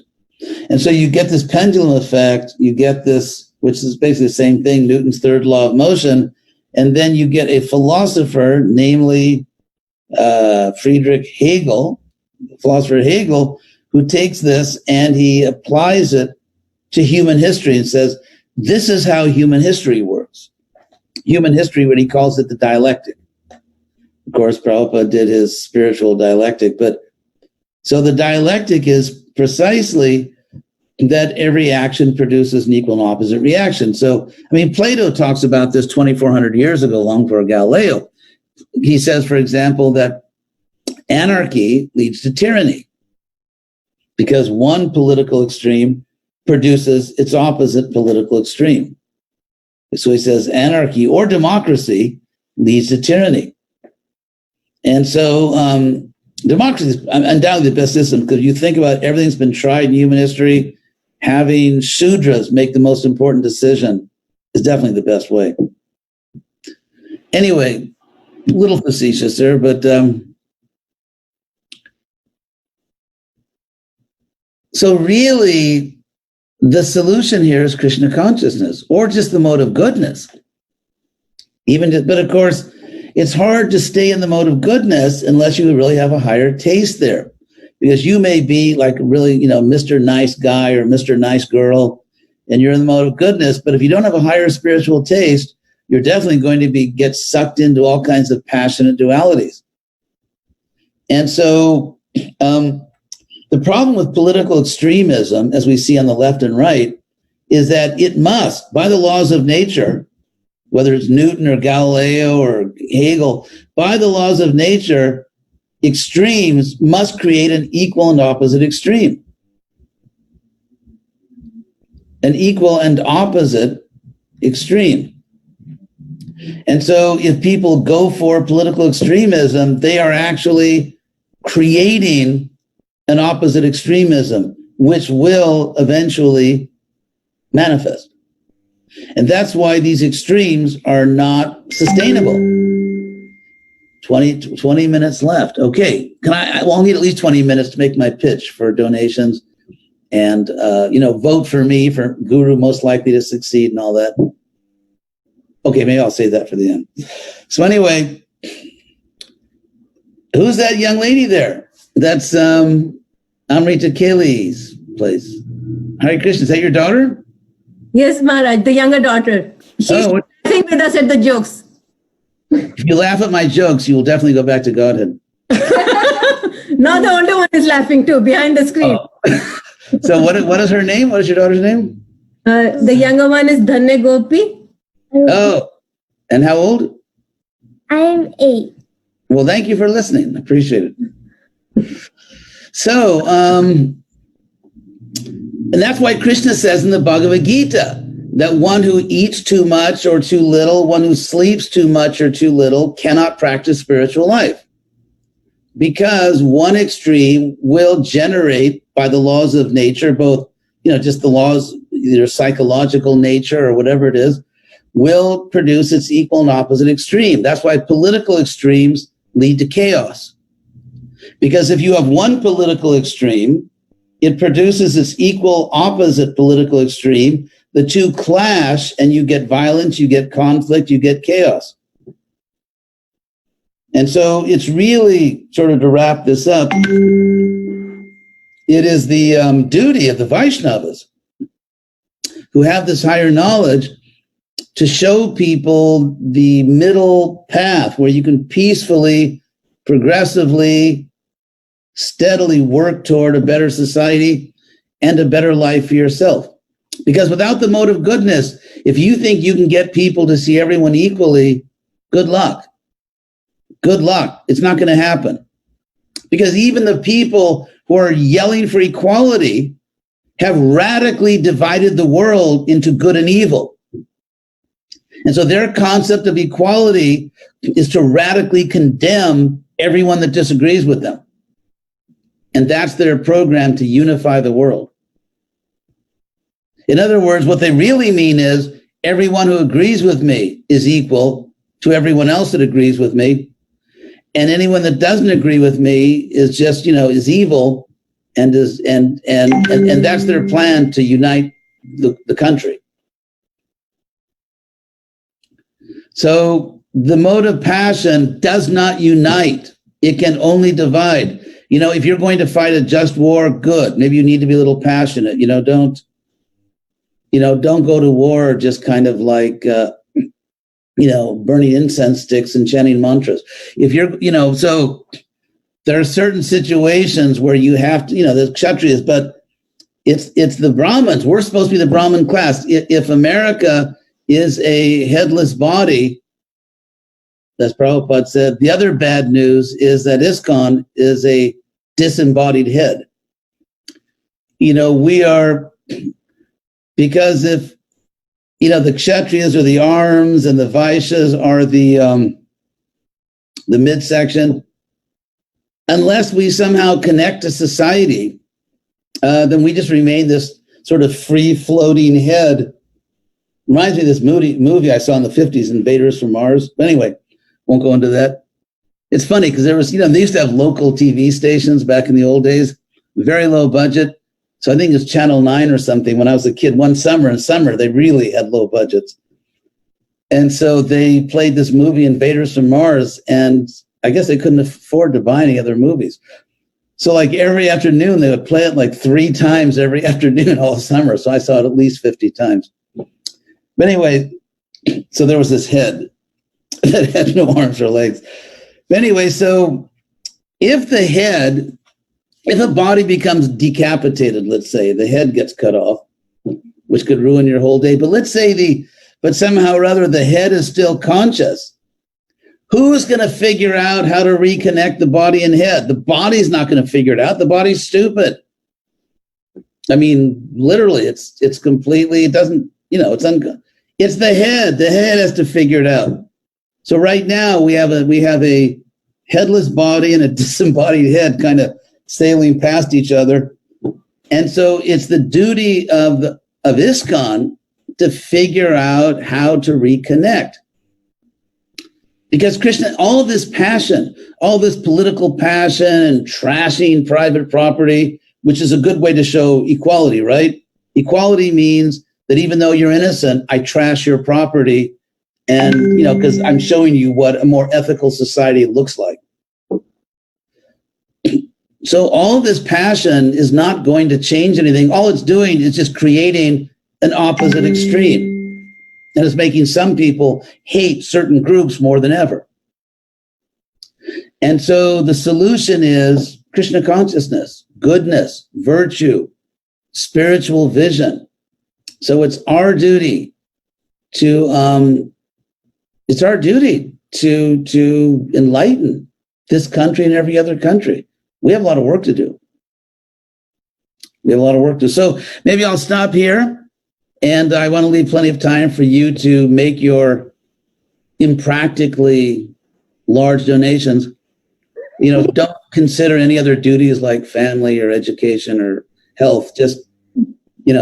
And so you get this pendulum effect, you get this, which is basically the same thing, Newton's third law of motion, and then you get a philosopher, namely Friedrich Hegel, philosopher Hegel, who takes this and he applies it to human history and says, this is how human history works. Human history, what he calls it, the dialectic. Of course, Prabhupada did his spiritual dialectic, but so the dialectic is precisely that every action produces an equal and opposite reaction. So, Plato talks about this 2,400 years ago, long before Galileo. He says, for example, that anarchy leads to tyranny because one political extreme produces its opposite political extreme. So he says anarchy or democracy leads to tyranny. And so democracy is undoubtedly the best system because you think about everything's been tried in human history, having Shudras make the most important decision is definitely the best way. Anyway, a little facetious there, but so really the solution here is Krishna consciousness or just the mode of goodness. But of course, it's hard to stay in the mode of goodness unless you really have a higher taste there. Because you may be like really, Mr. Nice Guy or Mr. Nice Girl, and you're in the mode of goodness. But if you don't have a higher spiritual taste, you're definitely going to get sucked into all kinds of passionate dualities. And so the problem with political extremism, as we see on the left and right, is that it must, by the laws of nature, whether it's Newton or Galileo or Hegel, by the laws of nature, extremes must create an equal and opposite extreme. An equal and opposite extreme. And so if people go for political extremism, they are actually creating an opposite extremism, which will eventually manifest. And that's why these extremes are not sustainable. 20 minutes left. Okay. I'll need at least 20 minutes to make my pitch for donations and, vote for me, for Guru most likely to succeed and all that. Okay. Maybe I'll save that for the end. So anyway, who's that young lady there? That's, Amrita Keli's place. Hare Krishna. Is that your daughter? Yes, Maharaj, the younger daughter. She's laughing with us at the jokes. If you laugh at my jokes, you will definitely go back to Godhead. Now the older one is laughing too, behind the screen. Oh. So what is her name? What is your daughter's name? The younger one is Dhanya Gopi. Oh, and how old? I'm 8. Well, thank you for listening. I appreciate it. So, and that's why Krishna says in the Bhagavad Gita that one who eats too much or too little, one who sleeps too much or too little cannot practice spiritual life. Because one extreme will generate, by the laws of nature, both, just the laws, either psychological nature or whatever it is, will produce its equal and opposite extreme. That's why political extremes lead to chaos. Because if you have one political extreme, it produces its equal opposite political extreme. The two clash and you get violence, you get conflict, you get chaos. And so it's really, sort of to wrap this up, it is the duty of the Vaishnavas who have this higher knowledge to show people the middle path where you can peacefully, progressively, steadily work toward a better society and a better life for yourself. Because without the mode of goodness, if you think you can get people to see everyone equally, good luck. Good luck. It's not going to happen. Because even the people who are yelling for equality have radically divided the world into good and evil. And so their concept of equality is to radically condemn everyone that disagrees with them. And that's their program to unify the world. In other words, what they really mean is everyone who agrees with me is equal to everyone else that agrees with me. And anyone that doesn't agree with me is just, is evil and that's their plan to unite the country. So the mode of passion does not unite. It can only divide. If you're going to fight a just war, good. Maybe you need to be a little passionate. Don't go to war just kind of like, burning incense sticks and chanting mantras. If you're, so there are certain situations where you have to, the Kshatriyas, but it's the Brahmins. We're supposed to be the Brahmin class. If America is a headless body, as Prabhupada said, the other bad news is that ISKCON is a disembodied head. We are, because if, the Kshatriyas are the arms and the Vaishyas are the midsection, unless we somehow connect to society, then we just remain this sort of free-floating head. Reminds me of this movie I saw in the 50s, Invaders from Mars. But anyway, won't go into that. It's funny because there was, they used to have local TV stations back in the old days, very low budget. So I think it's Channel 9 or something when I was a kid. One summer, they really had low budgets. And so they played this movie, Invaders from Mars, and I guess they couldn't afford to buy any other movies. So like every afternoon, they would play it like 3 times every afternoon all summer. So I saw it at least 50 times. But anyway, so there was this head that had no arms or legs. But anyway, so if a body becomes decapitated, let's say the head gets cut off, which could ruin your whole day. But let's say but somehow or other, the head is still conscious. Who's going to figure out how to reconnect the body and head? The body's not going to figure it out. The body's stupid. I mean, literally, it's completely, it doesn't, it's the head. The head has to figure it out. So right now we have a headless body and a disembodied head kind of sailing past each other. And so it's the duty of ISKCON to figure out how to reconnect. Because Krishna, all this passion, all this political passion and trashing private property, which is a good way to show equality, right? Equality means that even though you're innocent, I trash your property. And, because I'm showing you what a more ethical society looks like. So all this passion is not going to change anything. All it's doing is just creating an opposite extreme. And it's making some people hate certain groups more than ever. And so the solution is Krishna consciousness, goodness, virtue, spiritual vision. So it's our duty to enlighten this country and every other country. We have a lot of work to do. So maybe I'll stop here. And I want to leave plenty of time for you to make your impractically large donations. Don't consider any other duties like family or education or health. Just,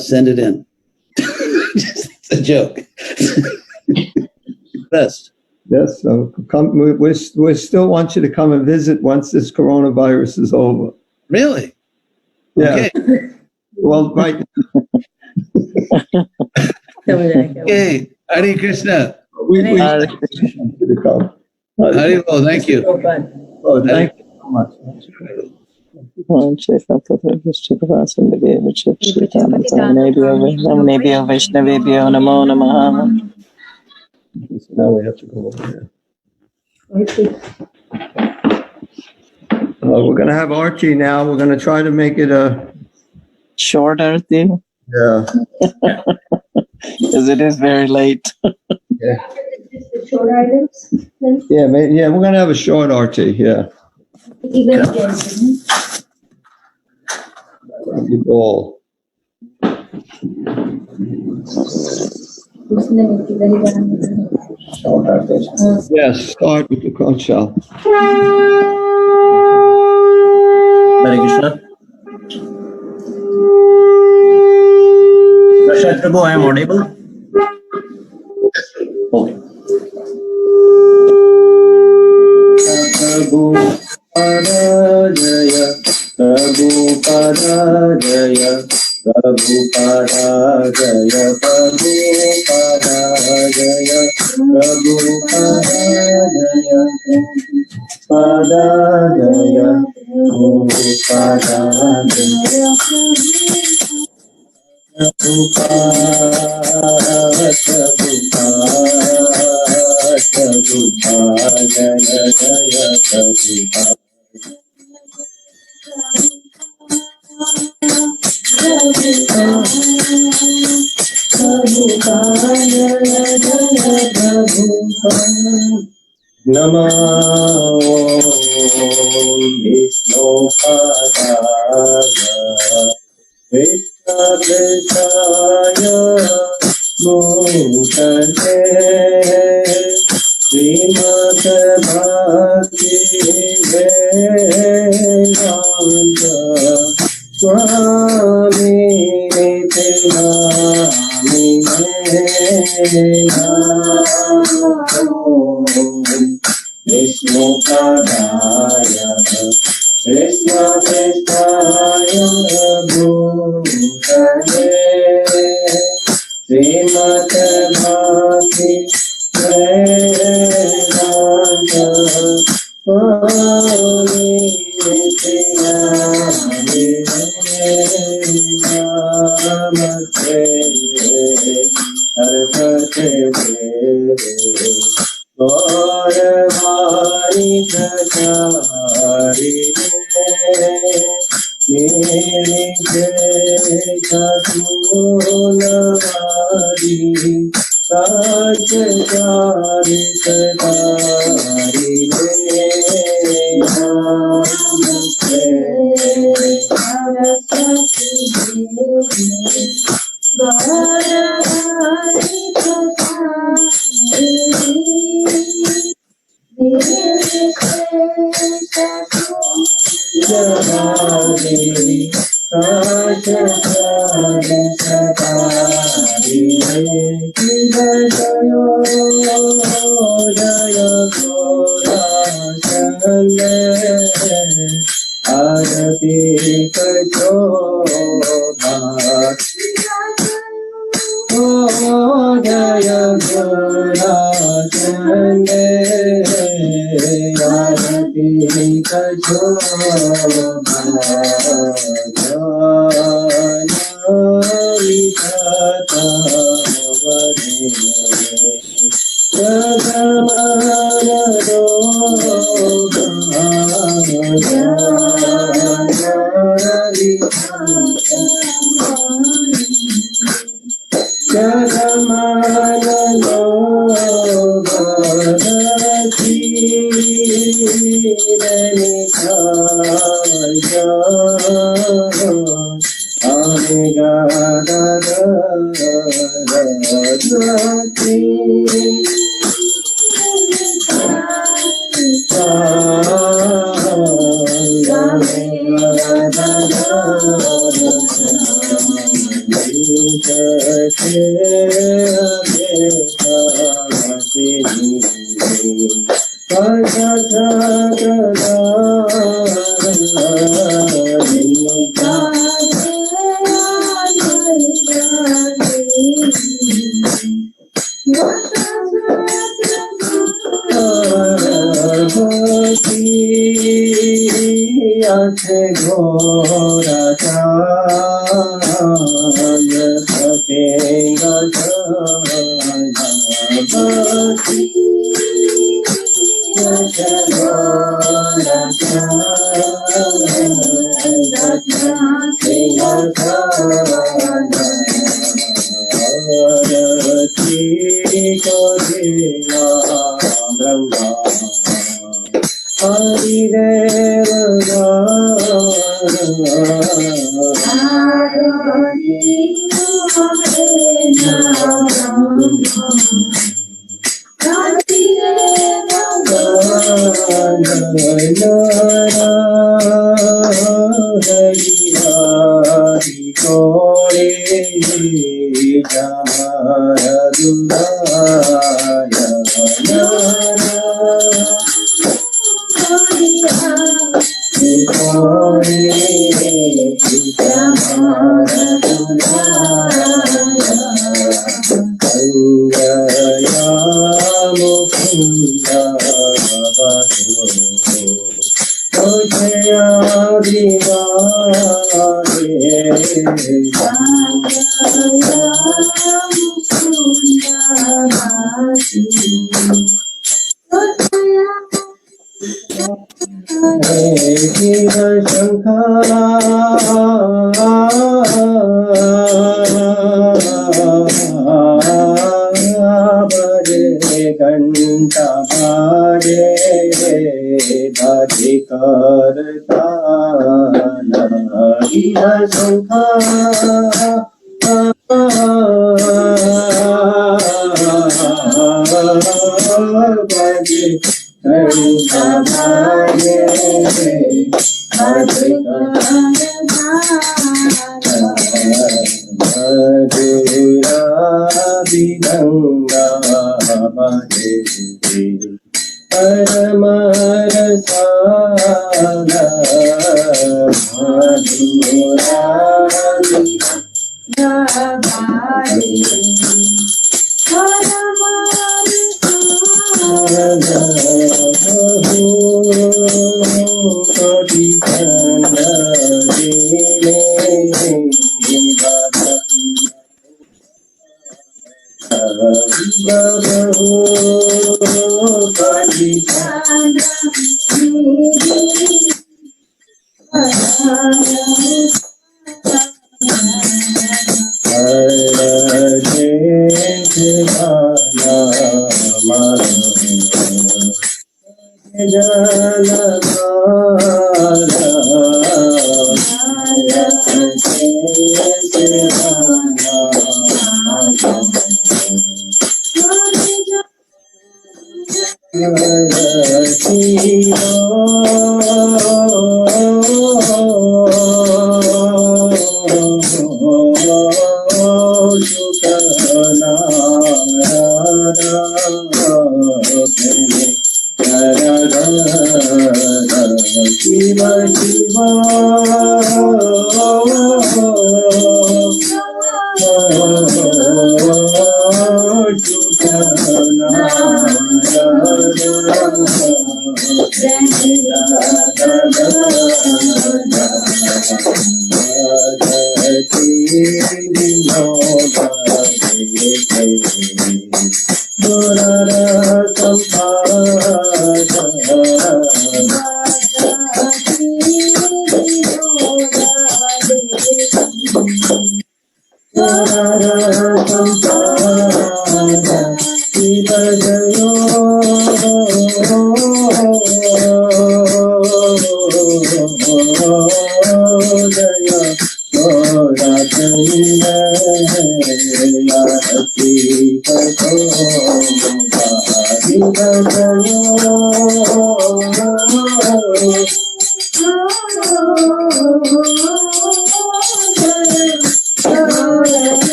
send it in. It's a joke. Best. Yes, so we still want you to come and visit once this coronavirus is over. Really? Yeah. Okay. Well, right. Okay. Hare Krishna. We want you to come. Hare, thank you. Oh, thank you so much. Now we have to go over here. We're going to have Archie now. We're going to try to make it a shorter thing. Yeah. Because it is very late. Yeah. Short items. Yeah, we're going to have a short Archie. Yeah. All. Yes, start with the conch shell. Hare Krishna. Rashad Prabhu, I am audible. Okay. Prabhu Parajaya, Prabhu Parajaya, Prabhu Parajaya, Prabhu Parajaya, Prabhu Parajaya, Parajaya, Prabhu Parajaya. Namo Vishnu Padaya Krishna Krishaya Mutale Srimad Bhakti Vedanta Swami Vishnu Padaya Krishna Krishaya Bhutale Srimad Bhakti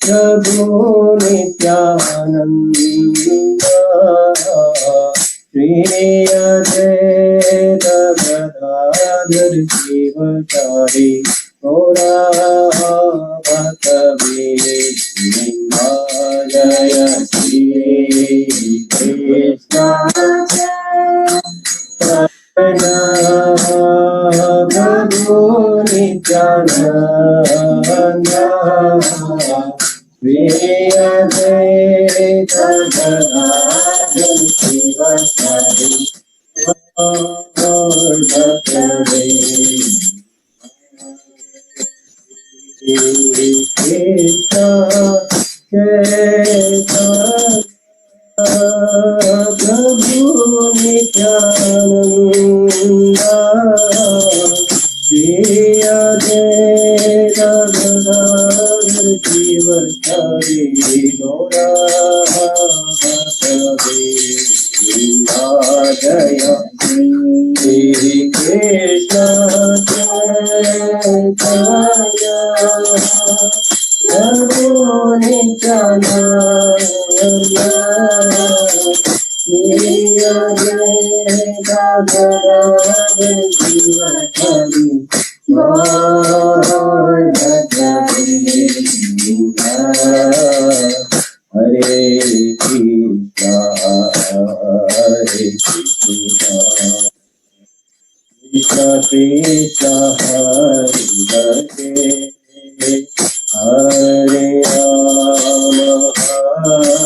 Prabhu Nityananda Shri Advaita Gadadhar Shivatari Gaura Bhaktavi Jaya Shri Krishna Prabhu Nityananda Shri Advaita Gadadhar Shivatari Gaura Bhaktavi Krishna Prabhu Nityananda Shri Advaita Gadadhar Shivatari Gaura Bhaktavi Jaya Shri Krishna Chaitanya Prabhu Nityananda Shri Advaita Gadadhar Shivatari Gaura Bhaktavi Hare Krishna Hare Krishna Krishna Krishna Hare Hare Hare Rama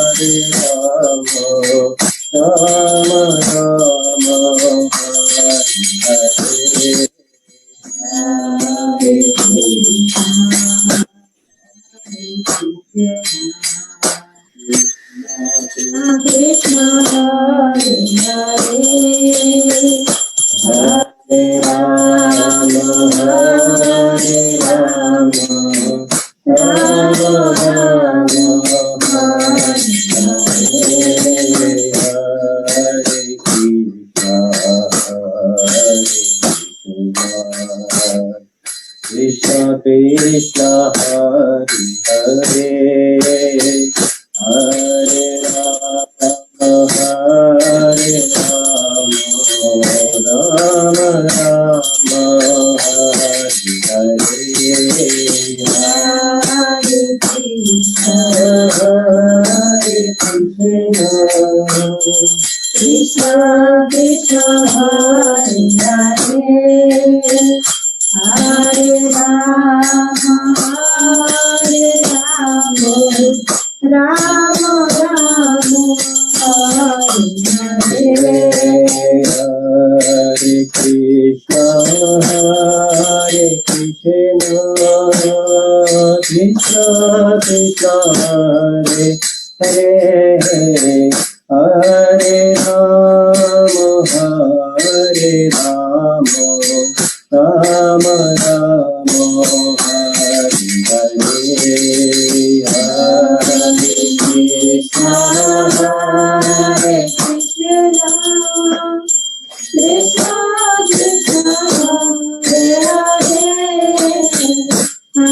Hare Rama Rama Rama Hare Hare Hare Krishna Hare Hare Hare Rama Hare Rama Rama Rama Hare Hare Krishna Krishna Hare Hare Hare Rama Hare Rama Rama Rama Hare Hare Hare Krishna Hare Krishna Krishna Krishna Hare Hare Hare Rama Hare Rama Rama Rama Hare Hare Hare Krishna Hare Krishna Krishna Krishna Hare Hare Hare Rama Hare Rama Rama Rama Hare Hare Hare Krishna Hare Krishna Krishna Krishna Hare Hare Hare Rama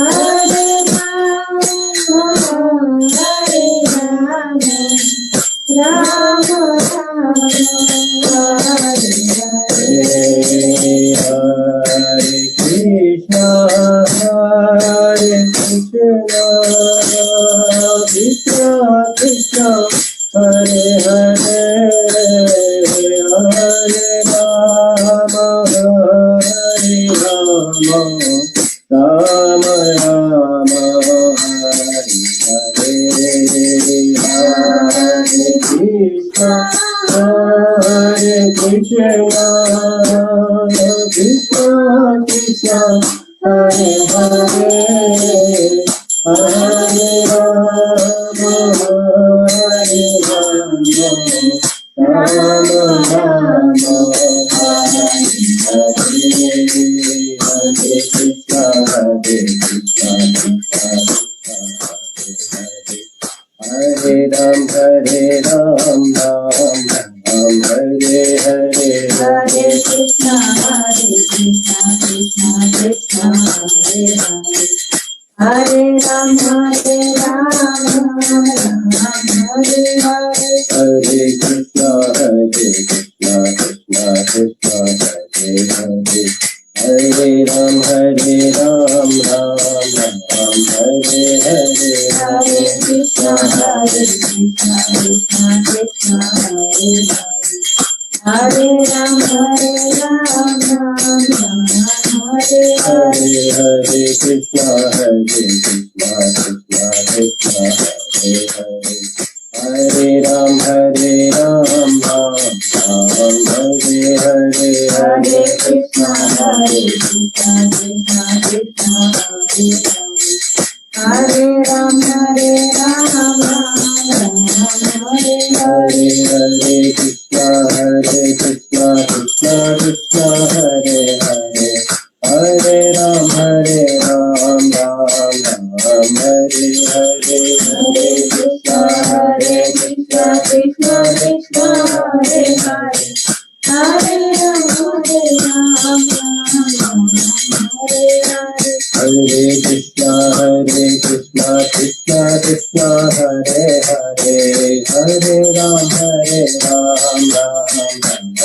Hare Rama Rama Rama Hare Hare Krishna Hare Krishna Krishna Krishna Hare Hare Hare Rama Hare Rama Rama Rama Hare Hare Hare Krishna Hare Krishna Krishna Krishna Hare Hare Hare Rama Hare Rama Rama Rama Hare Hare Hare Krishna Hare Krishna Hare Ram Ram Hare Hare Hare Krishna Krishna Krishna Hare Hare Hare Ram, Hare Ram, Ram Ram, Hare Hare. Hare Krishna, Krishna Krishna, Hare Hare. Hare Ram, Ram Ram, Hare Hare. Hare Krishna, Krishna Krishna, Hare Hare. Hare Ram, Ram Ram, Hare Hare. Hare Krishna, Krishna Krishna, Hare Hare. Hare Ram, Ram Ram, Hare Hare. Hare Krishna, Krishna Krishna, Hare Hare. Hare Ram, Ram Ram, Hare Hare. Hare Krishna, Krishna Krishna, Hare Hare. Hare Ram, Ram Ram, Hare Hare. Hare Krishna, Krishna Krishna, Hare Hare. Hare Ram, Ram Ram, Hare Hare. Hare Krishna, Krishna Krishna, Hare Hare. Hare Ram, Ram Ram,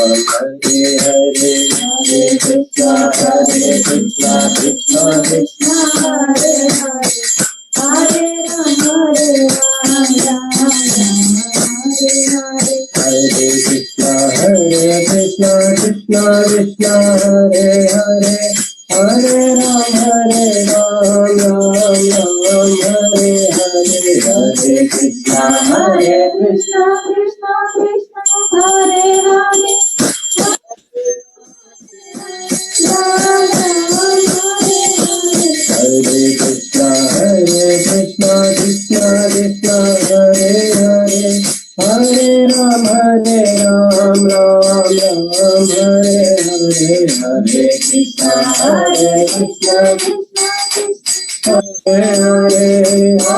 Hare Hare. Hare Krishna, Krishna Krishna, Hare Hare. Hare Ram, Ram Ram, Hare Hare. Hare Krishna, Krishna Krishna, Hare Hare. Hare Ram, Ram Ram, Hare Hare. Hare Krishna, Krishna Krishna Krishna, Hare Hare. Hare Krishna, Krishna Krishna, Hare Hare. Hare Ram, Ram Ram, Hare Hare. Hare Krishna, Krishna Krishna, Hare Hare. Hare Ram,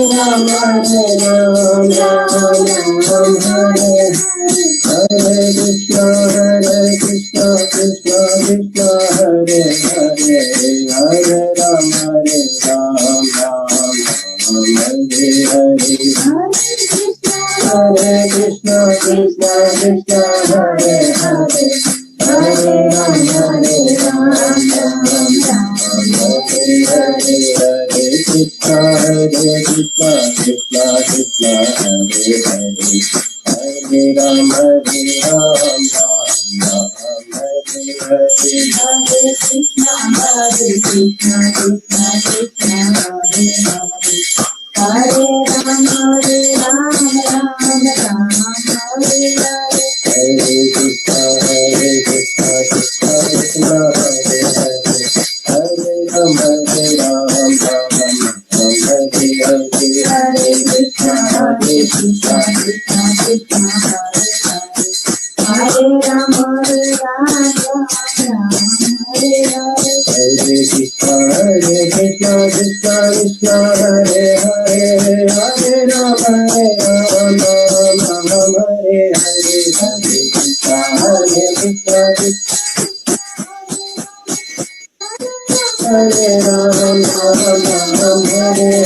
Ram Ram, Hare Hare. Hare Krishna, Krishna Krishna, Hare Hare. Hare Ram, Ram Hare Hare. Hare Krishna, Krishna Krishna, Hare Hare. Hare Ram, Ram Hare Hare. Hare Krishna, Krishna Krishna, Hare Hare. Hare Ram, Ram Hare Hare. Hare Krishna, Krishna Krishna, Hare Hare. Hare Ram, Ram Ram, Hare Hare. Hare Krishna, Krishna Krishna, Hare Hare. Hare Ram, Ram Hare Hare. Hare Krishna, Krishna Krishna, Hare Hare. Hare Ram, Ram Hare Hare. Hare Krishna, Krishna Krishna, Hare Hare. Hare Ram, Ram Hare Hare. Hare Krishna, Krishna Hare Ram, Ram Hare Hare.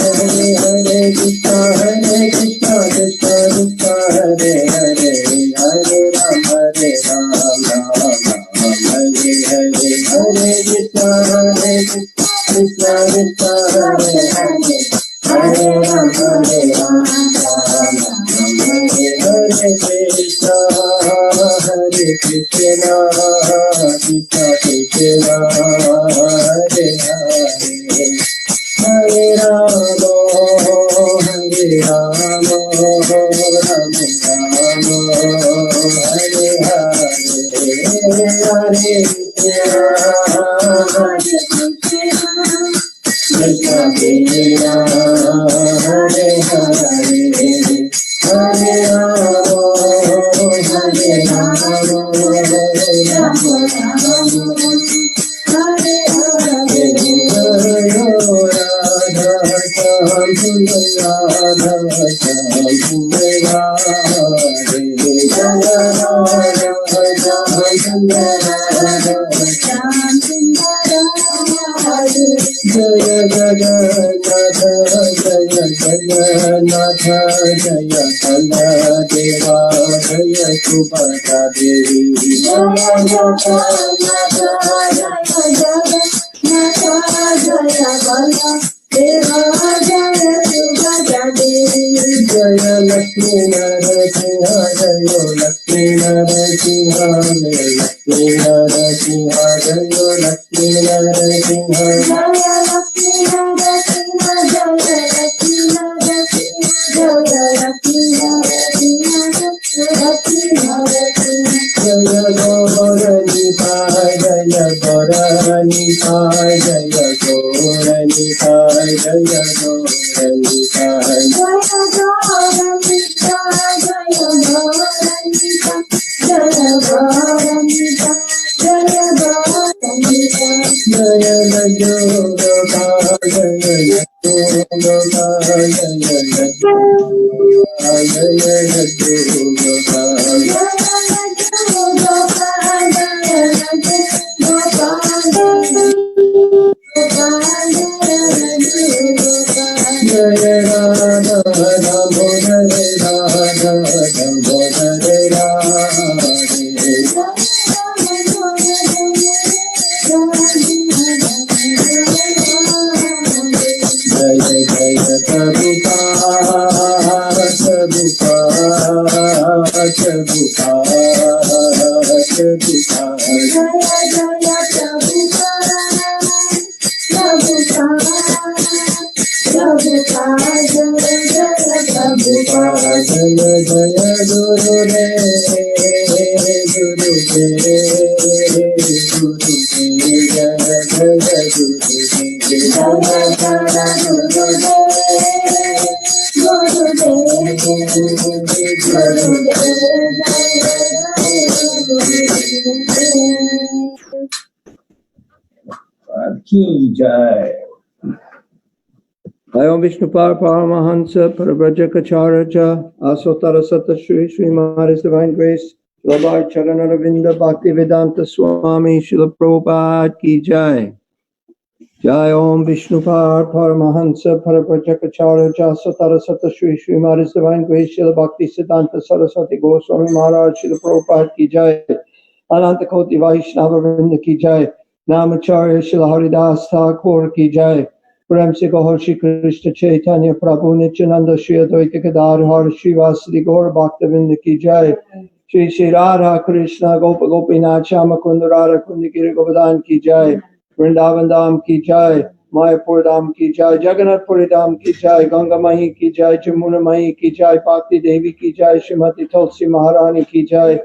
Hare Krishna, Krishna Krishna, Hare Hare. Hare Ram, Ram Hare Hare. Hare Krishna, Krishna Krishna, Hare Hare. Hare Ram, Ram Hare Hare. Krishna, Hare Krishna, Krishna Krishna, Hare Hare. Hare Rama, Hare Rama, Rama Rama, Hare Hare. Hare Krishna, Krishna Krishna, Hare Hare. Hare Rama, Hare Rama, Rama Rama, Hare Hare. Jaya Jagannatha Jaya Jagannatha Jaya Kala Deva Jaya Subhadra Devi Jaya Jagannatha Jaya Jagannatha Jaya Kala Deva Jaya Subhadra Devi Jaya Lakshmi Narasimha Jaya Lakshmi Narasimha Jaya Lakshmi Narasimha Jaya Lakshmi Narasimha Jaya Lakshmi Narasimha Jaya Lakshmi Narasimha Jaya Lakshmi Narasimha Lakshmi Narasimha Jaya Gauranipa Jaya Gauranipa Jaya Gauranipa Jaya Gauranipa Om Vishnupad Paramahansa Parabrajacharya Asotara Sata Shri Shri Maharaj Divine Grace Srila Charanaravinda Bhaktivedanta Swami Srila Prabhupada Ki Jai Jai Om Vishnupad Paramahansa Parabrajacharya Asotara Sata Shri Shri Maharaj Divine Grace Srila Bhaktisiddhanta Saraswati Goswami Maharaj Srila Prabhupada Ki Jai Ananta Koti Vaishnava Vrinda Ki Jai Namacharya Srila Haridas Thakur Ki Jai Prem Se Gaur Shri Krishna Chaitanya Prabhu Nityananda Shri Advaita Gadadhar Shri Vasudeva Gaur Bhaktavinda Ki Jai Shri Shri Radha Krishna Gopa Gopinath Shama Kunda Radha Kundi Giri Govardhan Ki Jai Vrindavan Dham Ki Jai Mayapur Dham Ki Jai Jagannath Puri Dham Ki Jai Ganga Mahi Ki Jai Jamuna Mahi Ki Jai Bhakti Devi Ki Jai Srimati Tulsi Maharani Ki Jai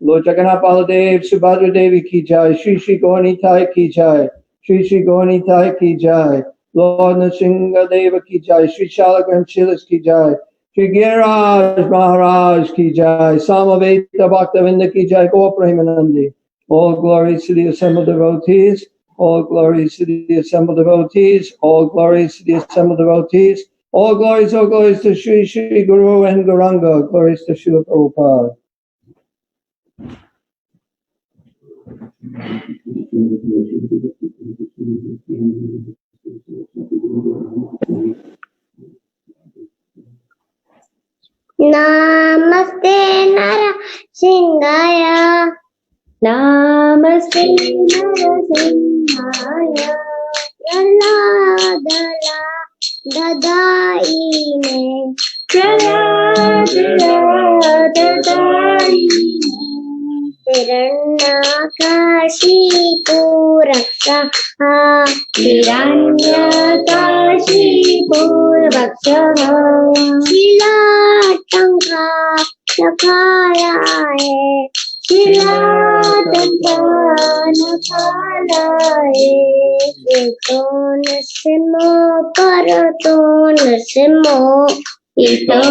Lord Jagannath Baladev Subhadra Devi Ki Jai Shri Shri Gauranitai Ki Jai Shri Shri Gauranitai Ki Jai Lord Nrsimha Deva Ki Jai Shri Shalagram Chilas Ki Jai Shri Giriraj Maharaj Ki Jai Samaveta Bhaktavinda Ki Jai Gaur Premanandi. All glories to the assembled devotees. All glories to the assembled devotees. All glories to the assembled devotees. All glories to Shri Shri Guru and Gauranga. Glories to Srila Prabhupada. Namaste Narasingaya Namaste Narasingaya Yalla Dala Dadaine Yalla Dala Dadaine Hiranyakashi Puraksha Hiranyakashi Puraksha Shilatanka Nakala Shilatanka Nakala Ito Nasimo Parato Nasimo Ito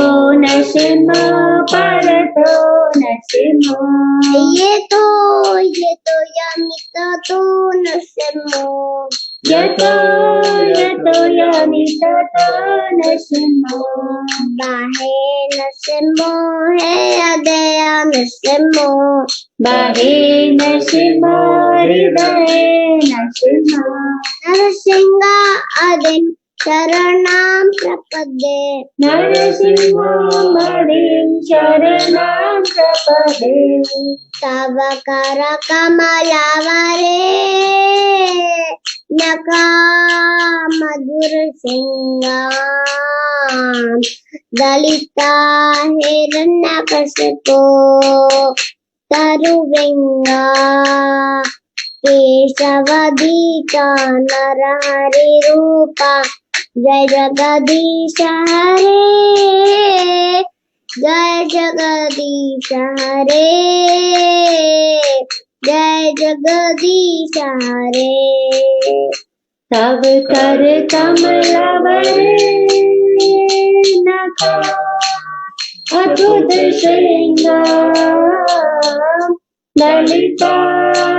Nasimo Parato Nasimo Yeto Yamita to Nasimo यतो यतो यामिततो नशमो बाहे नशमो हे अदया नशमो बाहे नशमो हृदय नशमो नरसिंह अदिन शरणं प्रपद्ये नरसिंहमणिं शरणं प्रपद्ये तव कर कमलावरे नका मधुर सिंगाम दलिता हिरण्यकशिपो तरुविंगा केशवदीता नरहरि रूपा जय जगदीश हरे जय जगदीश हरे जय जगदीश हरे तब कर कमलवरे नखा अद्भुत श्रृंगार ललिता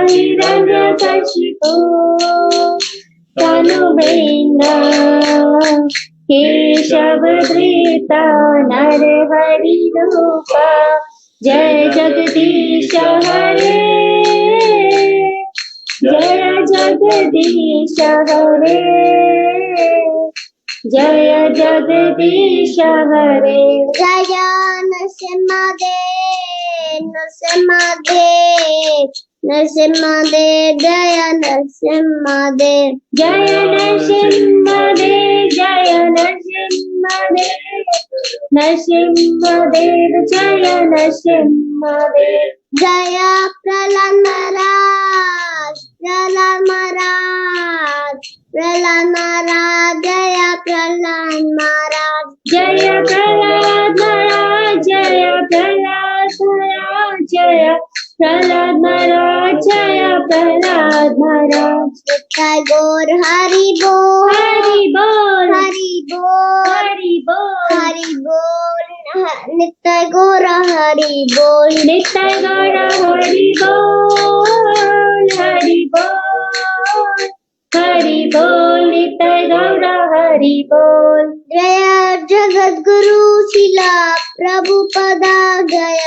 हिरण्यकशिपो तनुवेंगा केशवधृता नरहरि रूपा जय जगदीश हरे जय जगदीश हरे जय जगदीश हरे जय नरसिंहदेव नरसिंहदेव जय नरसिंहदेव जय नरसिंहदेव जय नरसिंहदेव जय नरसिंहदेव जय प्रहलाद महाराज प्रहलाद महाराज प्रहलाद महाराज जय प्रहलाद महाराज जय प्रहलाद महाराज जय प्रहलाद महाराज जय प्रहलाद महाराज जय प्रहलाद महाराज नित्य गौर हरि बोल हरि बोल हरि बोल हरि बोल हरि बोल नित्य गौर हरि बोल नित्य गौर हरि बोल हरि बोल हरि बोल नित्य गौर हरि बोल जय जगत गुरु शिला प्रभुपदा जय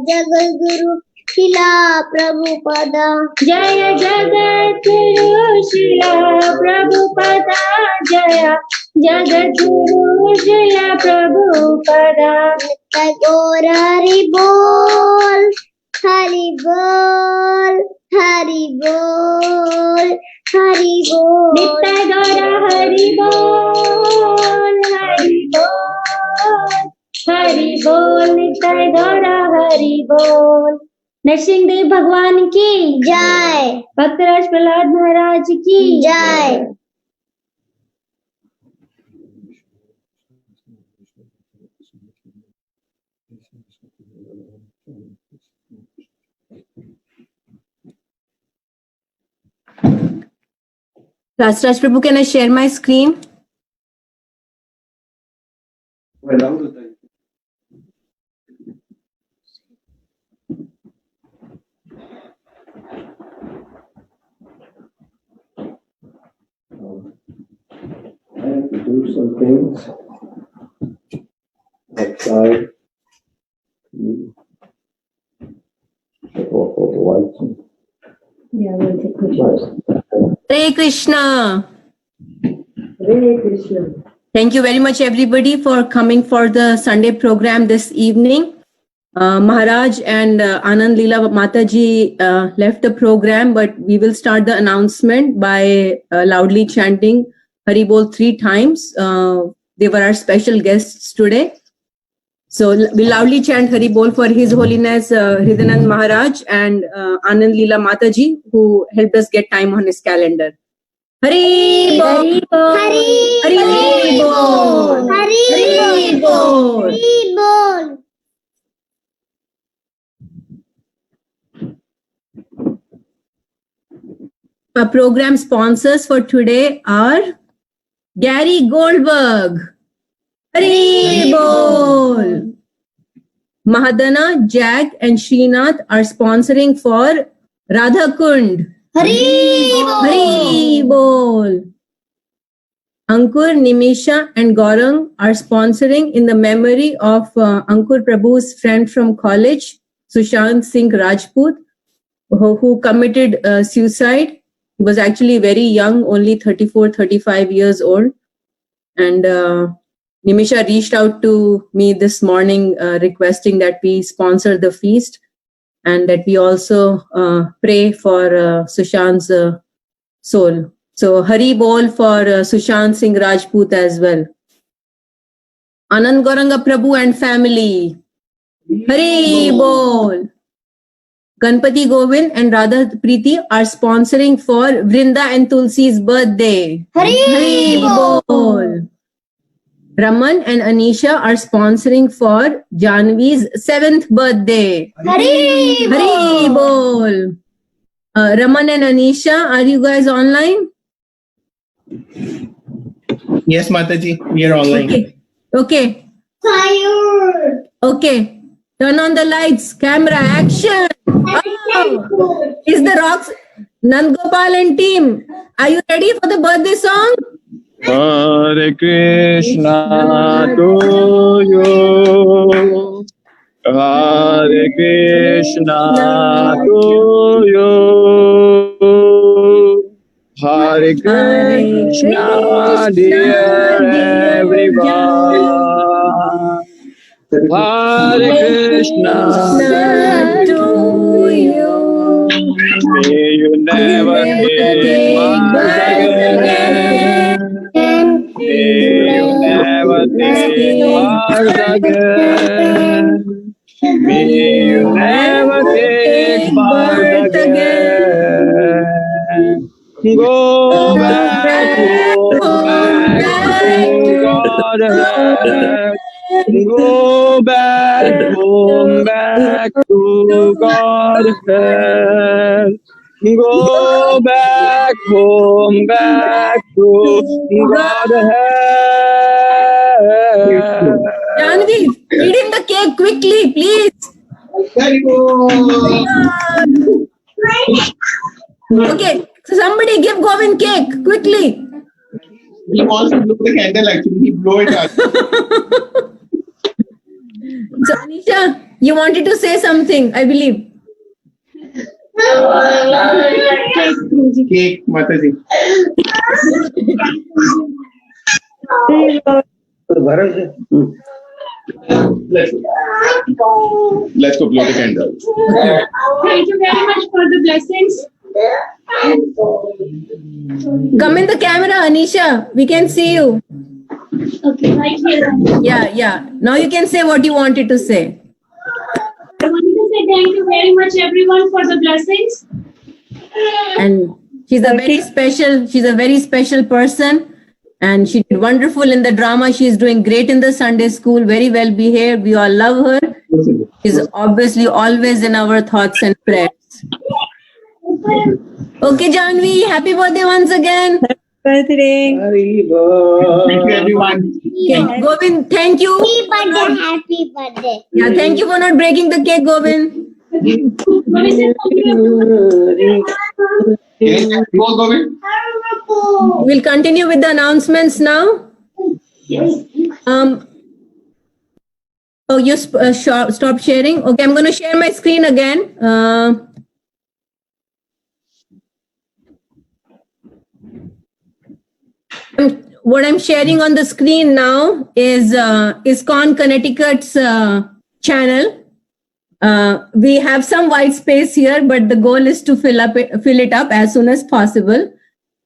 जगत गुरु शिला प्रभुपदा जय जगत गुरु शिला प्रभुपदा जय जगत गुरु शिला प्रभुपदा नित्य गौर हरि बोल हरि बोल हरि बोल हरि बोल नित्य गौर हरि बोल हरि बोल हरि बोल नित्य गौर हरि बोल नरसिंहदेव भगवान की जय भक्तराज प्रहलाद महाराज की जय Rasraj Prabhu, can I share my screen? I have to do some things outside. Take off all the lights. Yeah, we'll take pictures. Hare Krishna. Hare Krishna. Thank you very much, everybody, for coming for the Sunday program this evening. Maharaj and Anand Leela Mataji left the program, but we will start the announcement by loudly chanting Hari Bol 3 times. They were our special guests today. So we'll loudly chant Hari Bol for His Holiness Hridyananda Maharaj and Anand Leela Mataji, who helped us get time on his calendar. Hari Bol! Hari Hari Bol! Hari Bol! Hari Bol Our program sponsors for today are Gary Goldberg, Hari Bol. Mahadana, Jag and Srinath are sponsoring for Radha Kund. Hari Bol. Ankur, Nimisha and Gaurang are sponsoring in the memory of Ankur Prabhu's friend from college, Sushant Singh Rajput, who committed suicide. He was actually very young, only 34, 35 years old. And Nimisha reached out to me this morning requesting that we sponsor the feast and that we also pray for Sushant's soul. So Hari Bol for Sushant Singh Rajput as well. Anand Gauranga Prabhu and family. Hari Bol. Ganpati Govind and Radha Preeti are sponsoring for Vrinda and Tulsi's birthday. Hari Bol. Raman and Anisha are sponsoring for Janvi's 7th birthday. Hari Bol. Raman and Anisha, are you guys online? Yes, Mataji, we are online. Okay. Fire. Okay. Turn on the lights. Camera, action. Oh, is the rocks Nandgopal and team? Are you ready for the birthday song? Hare Krishna to you. Hare Krishna to you. Hare Krishna, dear everyone. Hare Krishna to you. May you never take birth again. May you never take birth again. May you never take birth again. Go back to Godhead. Go back to Godhead. Go back to Godhead. Janvi, feed him the cake quickly, please. Very good. Okay, so somebody give Govind cake quickly. He wants to blow the candle actually. He blow it out. So Anisha, you wanted to say something, I believe. Cake, Mataji. Let's go blow the candle. Thank you very much for the blessings. Come in the camera, Anisha. We can see you. Okay, right here. Yeah. Now you can say what you wanted to say. I wanted to say thank you very much, everyone, for the blessings. And she's a very special person. And she did wonderful in the drama. She's doing great in the Sunday school, very well behaved. We all love her. She's obviously always in our thoughts and prayers. Okay, Janvi, happy birthday once again. Birthday. Thank you, everyone. Okay, Govind, thank you. Happy birthday. Yeah, thank you for not breaking the cake, Govind. Go, Govind. We'll continue with the announcements now. Yes. Oh, you stop sharing. Okay, I'm going to share my screen again. What I'm sharing on the screen now is ISKCON Connecticut's channel. We have some white space here, but the goal is to fill it up as soon as possible.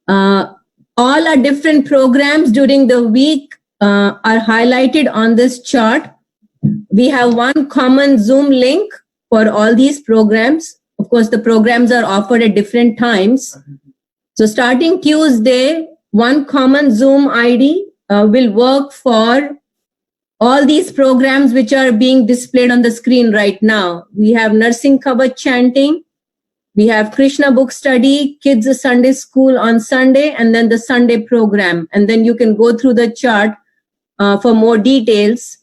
All our different programs during the week are highlighted on this chart. We have one common Zoom link for all these programs. Of course, the programs are offered at different times. So starting Tuesday, one common Zoom ID will work for all these programs which are being displayed on the screen right now. We have Nursing Kavach chanting. We have Krishna book study, Kids Sunday School on Sunday, and then the Sunday program. And then you can go through the chart for more details.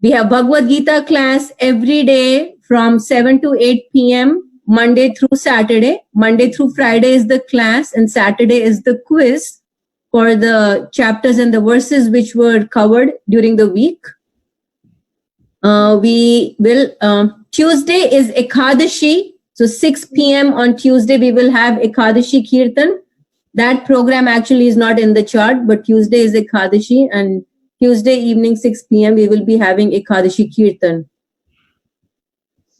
We have Bhagavad Gita class every day from 7 to 8 p.m. Monday through Saturday. Monday through Friday is the class, and Saturday is the quiz for the chapters and the verses which were covered during the week. We will, Tuesday is Ekadashi. So 6 p.m. on Tuesday, we will have Ekadashi Kirtan. That program actually is not in the chart, but Tuesday is Ekadashi, and Tuesday evening, 6 p.m., we will be having Ekadashi Kirtan.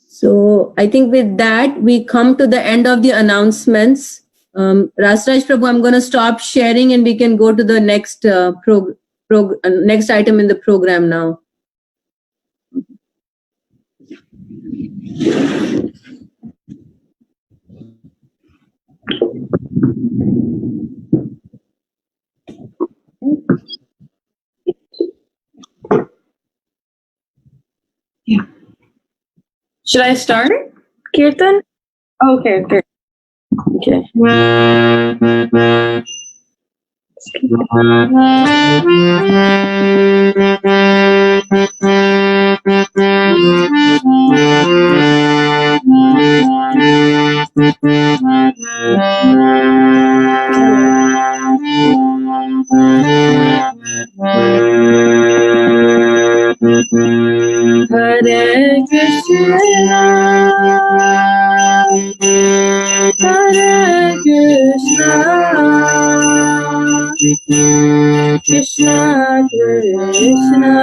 So I think with that, we come to the end of the announcements. Rasraj Prabhu, I'm going to stop sharing and we can go to the next next item in the program now. Yeah. Should I start, Kirtan? Okay, okay. Okay. Hare Krishna, Hare Krishna, Krishna Krishna,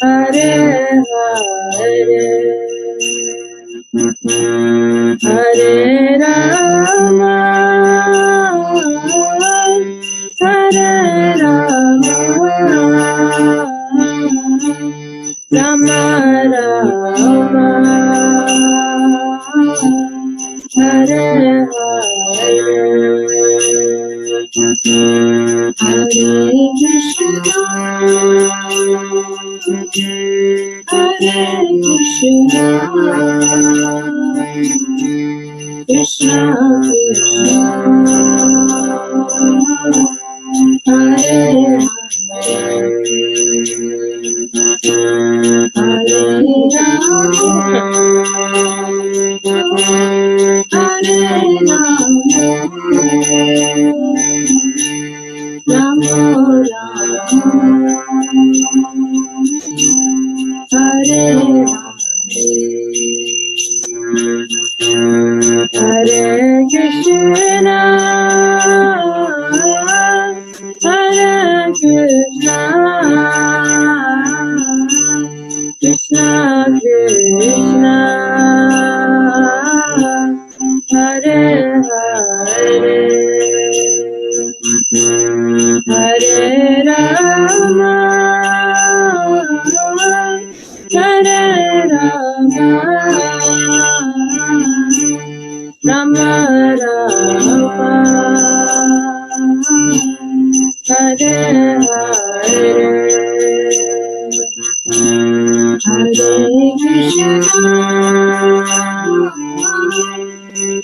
Hare Hare, Hare Rama, Hare Rama, Rama Rama, Hare Hare, Hare Krishna, Hare Krishna, Krishna Krishna, Hare Hare, Hare Rama, Hare Rama, Rama Rama, Hare Hare, Hare Krishna, Hare Krishna, Krishna Krishna, Hare Hare, Hare Rama, Hare Rama, Rama Rama, Hare Hare, Hare Krishna,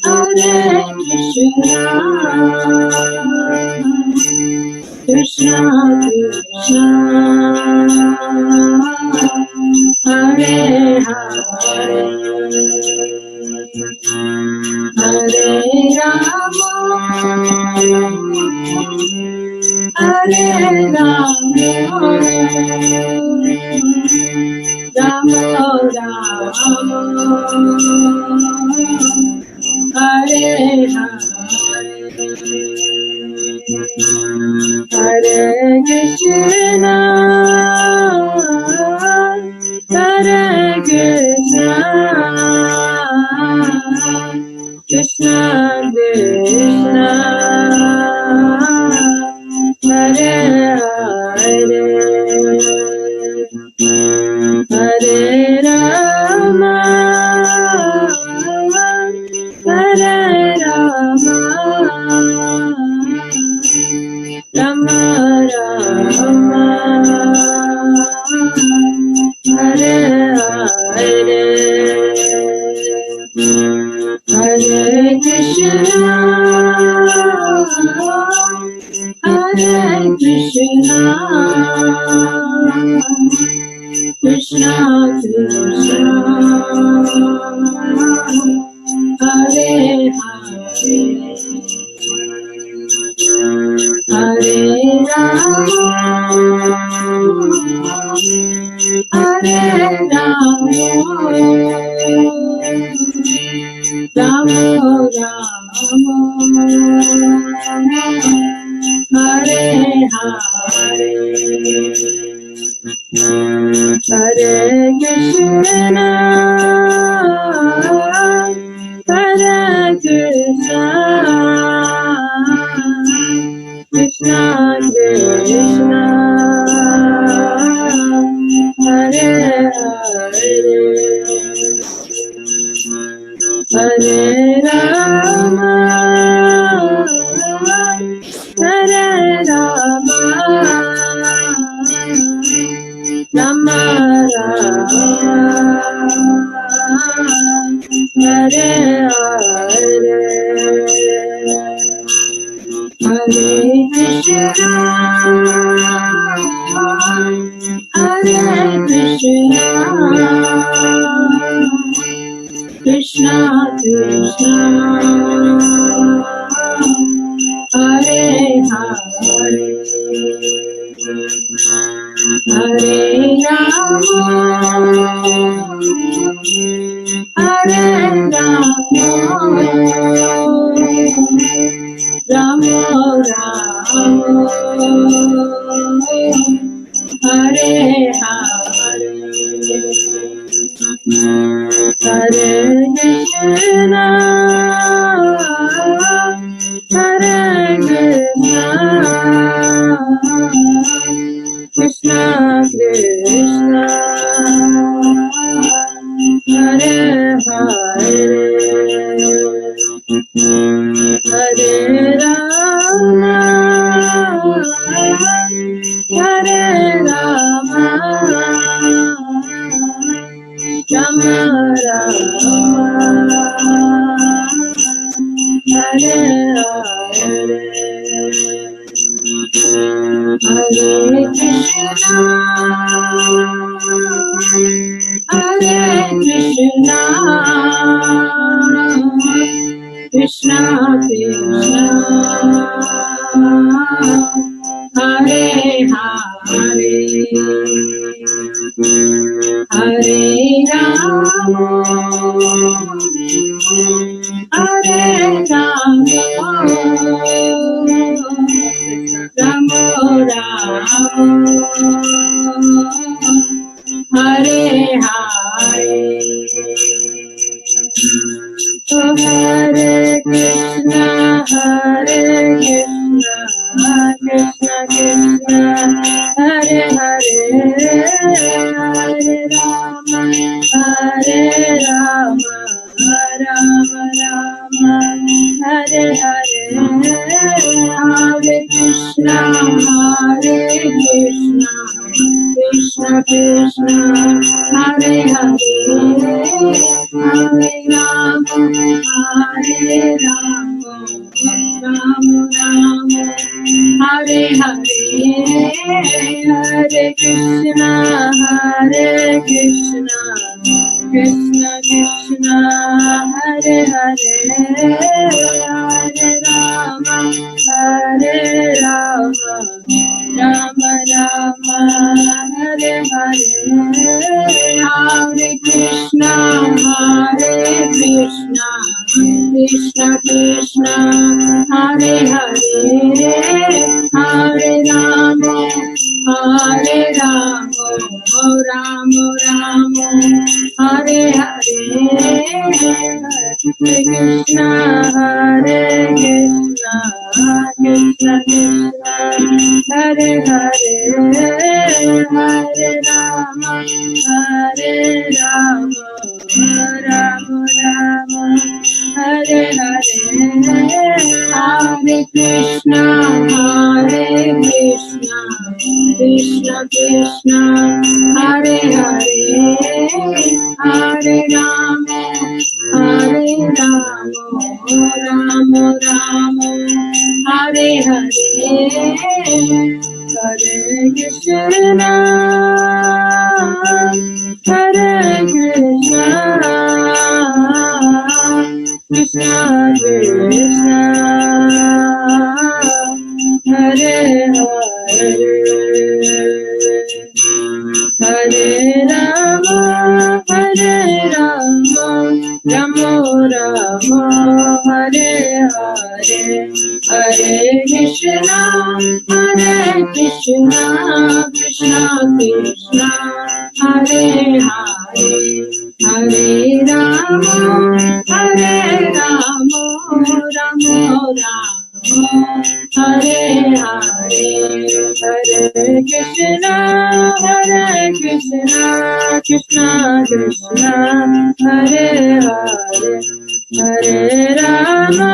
Hare Krishna, Krishna Krishna, Hare Hare, Hare Rama, Hare Rama, Rama Rama, Hare Hare, Hare Krishna, Hare Krishna, Krishna Krishna, Hare Hare, Hare Rama, Hare Rama, Rama Rama, Hare Hare, Hare Krishna, Hare Krishna, Krishna Krishna Hare Hare Hare Rama Hare Rama Rama Rama Hare Hare Hare Krishna Hare Krishna Krishna Krishna Hare Hare Hare Rama Hare Rama Rama Rama Hare Hare Hare Krishna Hare Krishna Krishna Krishna Hare Hare Hare Rama Hare Rama Rama Rama Hare Hare Hare Krishna Hare Krishna Krishna Krishna Hare Hare Hare Rama Hare Rama Rama Rama Hare Hare Hare Krishna Hare Krishna Krishna Krishna Hare Hare Hare Rama Hare Rama Rama Rama Hare Hare Hare Krishna Hare Krishna Krishna Krishna Hare Hare Hare Rama Rama Rama Hare Hare Hare Krishna Hare Krishna Krishna Krishna Hare Hare Hare Rama Rama Rama Hare Hare Hare Krishna Krishna Krishna Hare Hare Hare Rama Rama Rama Hare Hare Hare Krishna Krishna Krishna Hare Hare Hare Rama Rama Rama Hare Hare Krishna Krishna Krishna Hare Hare Hare Rama Rama Rama Hare Hare Hare Krishna Krishna Krishna Hare Hare Hare Rama Rama Rama Hare Hare Hare Krishna Hare Rama, Rama Rama, Hare Hare, Hare Krishna, Krishna Krishna, Hare Hare, Hare Rama, Rama Rama, Hare Hare, Hare Krishna, Krishna Krishna, Hare Hare, Hare Rama,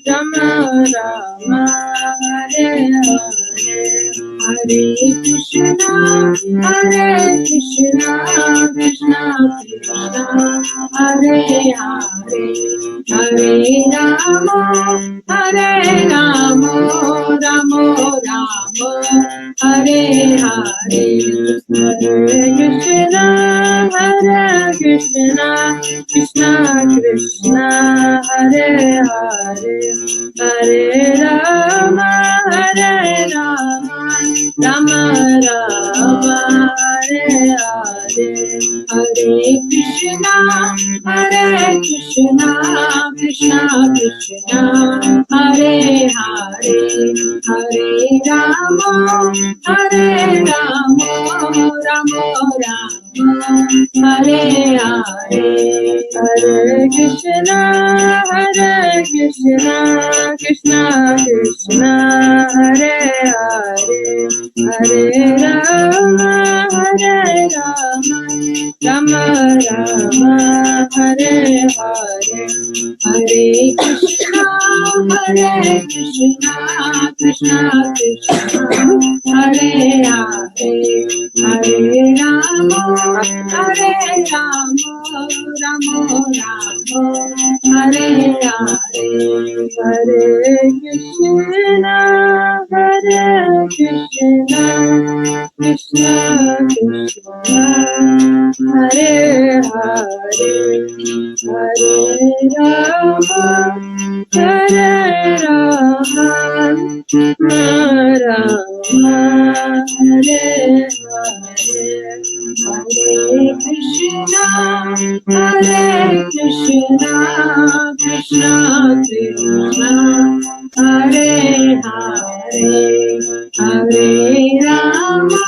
Rama Rama, Hare Hare, Hare Krishna, Krishna Krishna, Hare Hare, Hare Rama, Rama Rama, Hare Hare, Hare Krishna, Krishna Krishna, Hare Hare, Hare Rama, Rama Rama, Hare Hare, Hare Krishna, Krishna Krishna, Hare Hare, Hare Rama, Rama Rama, Hare Hare, Hare Krishna, Krishna Krishna, Hare Hare, Hare Rama, Rama Rama, Hare Hare, Hare Krishna, Krishna Krishna, Hare Hare, Hare Rama, Rama Rama, Hare Hare, Hare Krishna, Krishna Krishna, Hare Hare, Hare Rama, Rama Rama, Hare Hare, Hare Krishna, Krishna Krishna, Hare Hare, Hare Rama,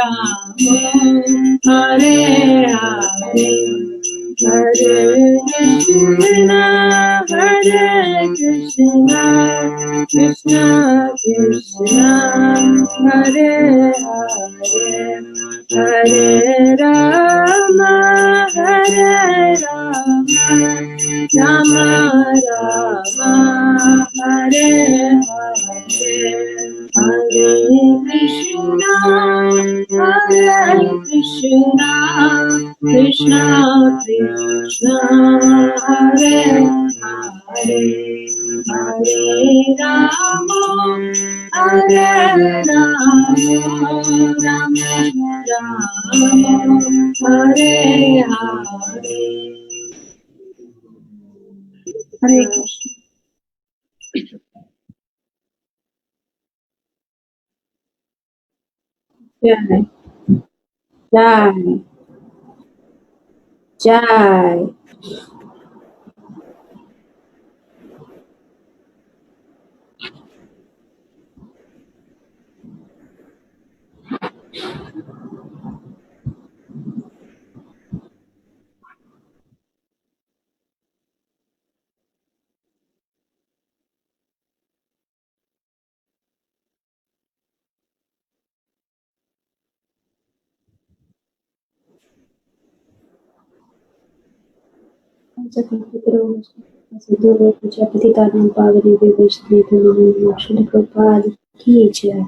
Rama Hare Hare, Hare Krishna, Krishna Krishna, Hare Hare, Hare Rama, Rama Rama, Hare Hare, Hare Krishna, Krishna Krishna, Hare Hare, Hare Rama, Rama Rama, Hare Hare, Hare Krishna. Jai, Jai, Jai. Prabhupada ki jai.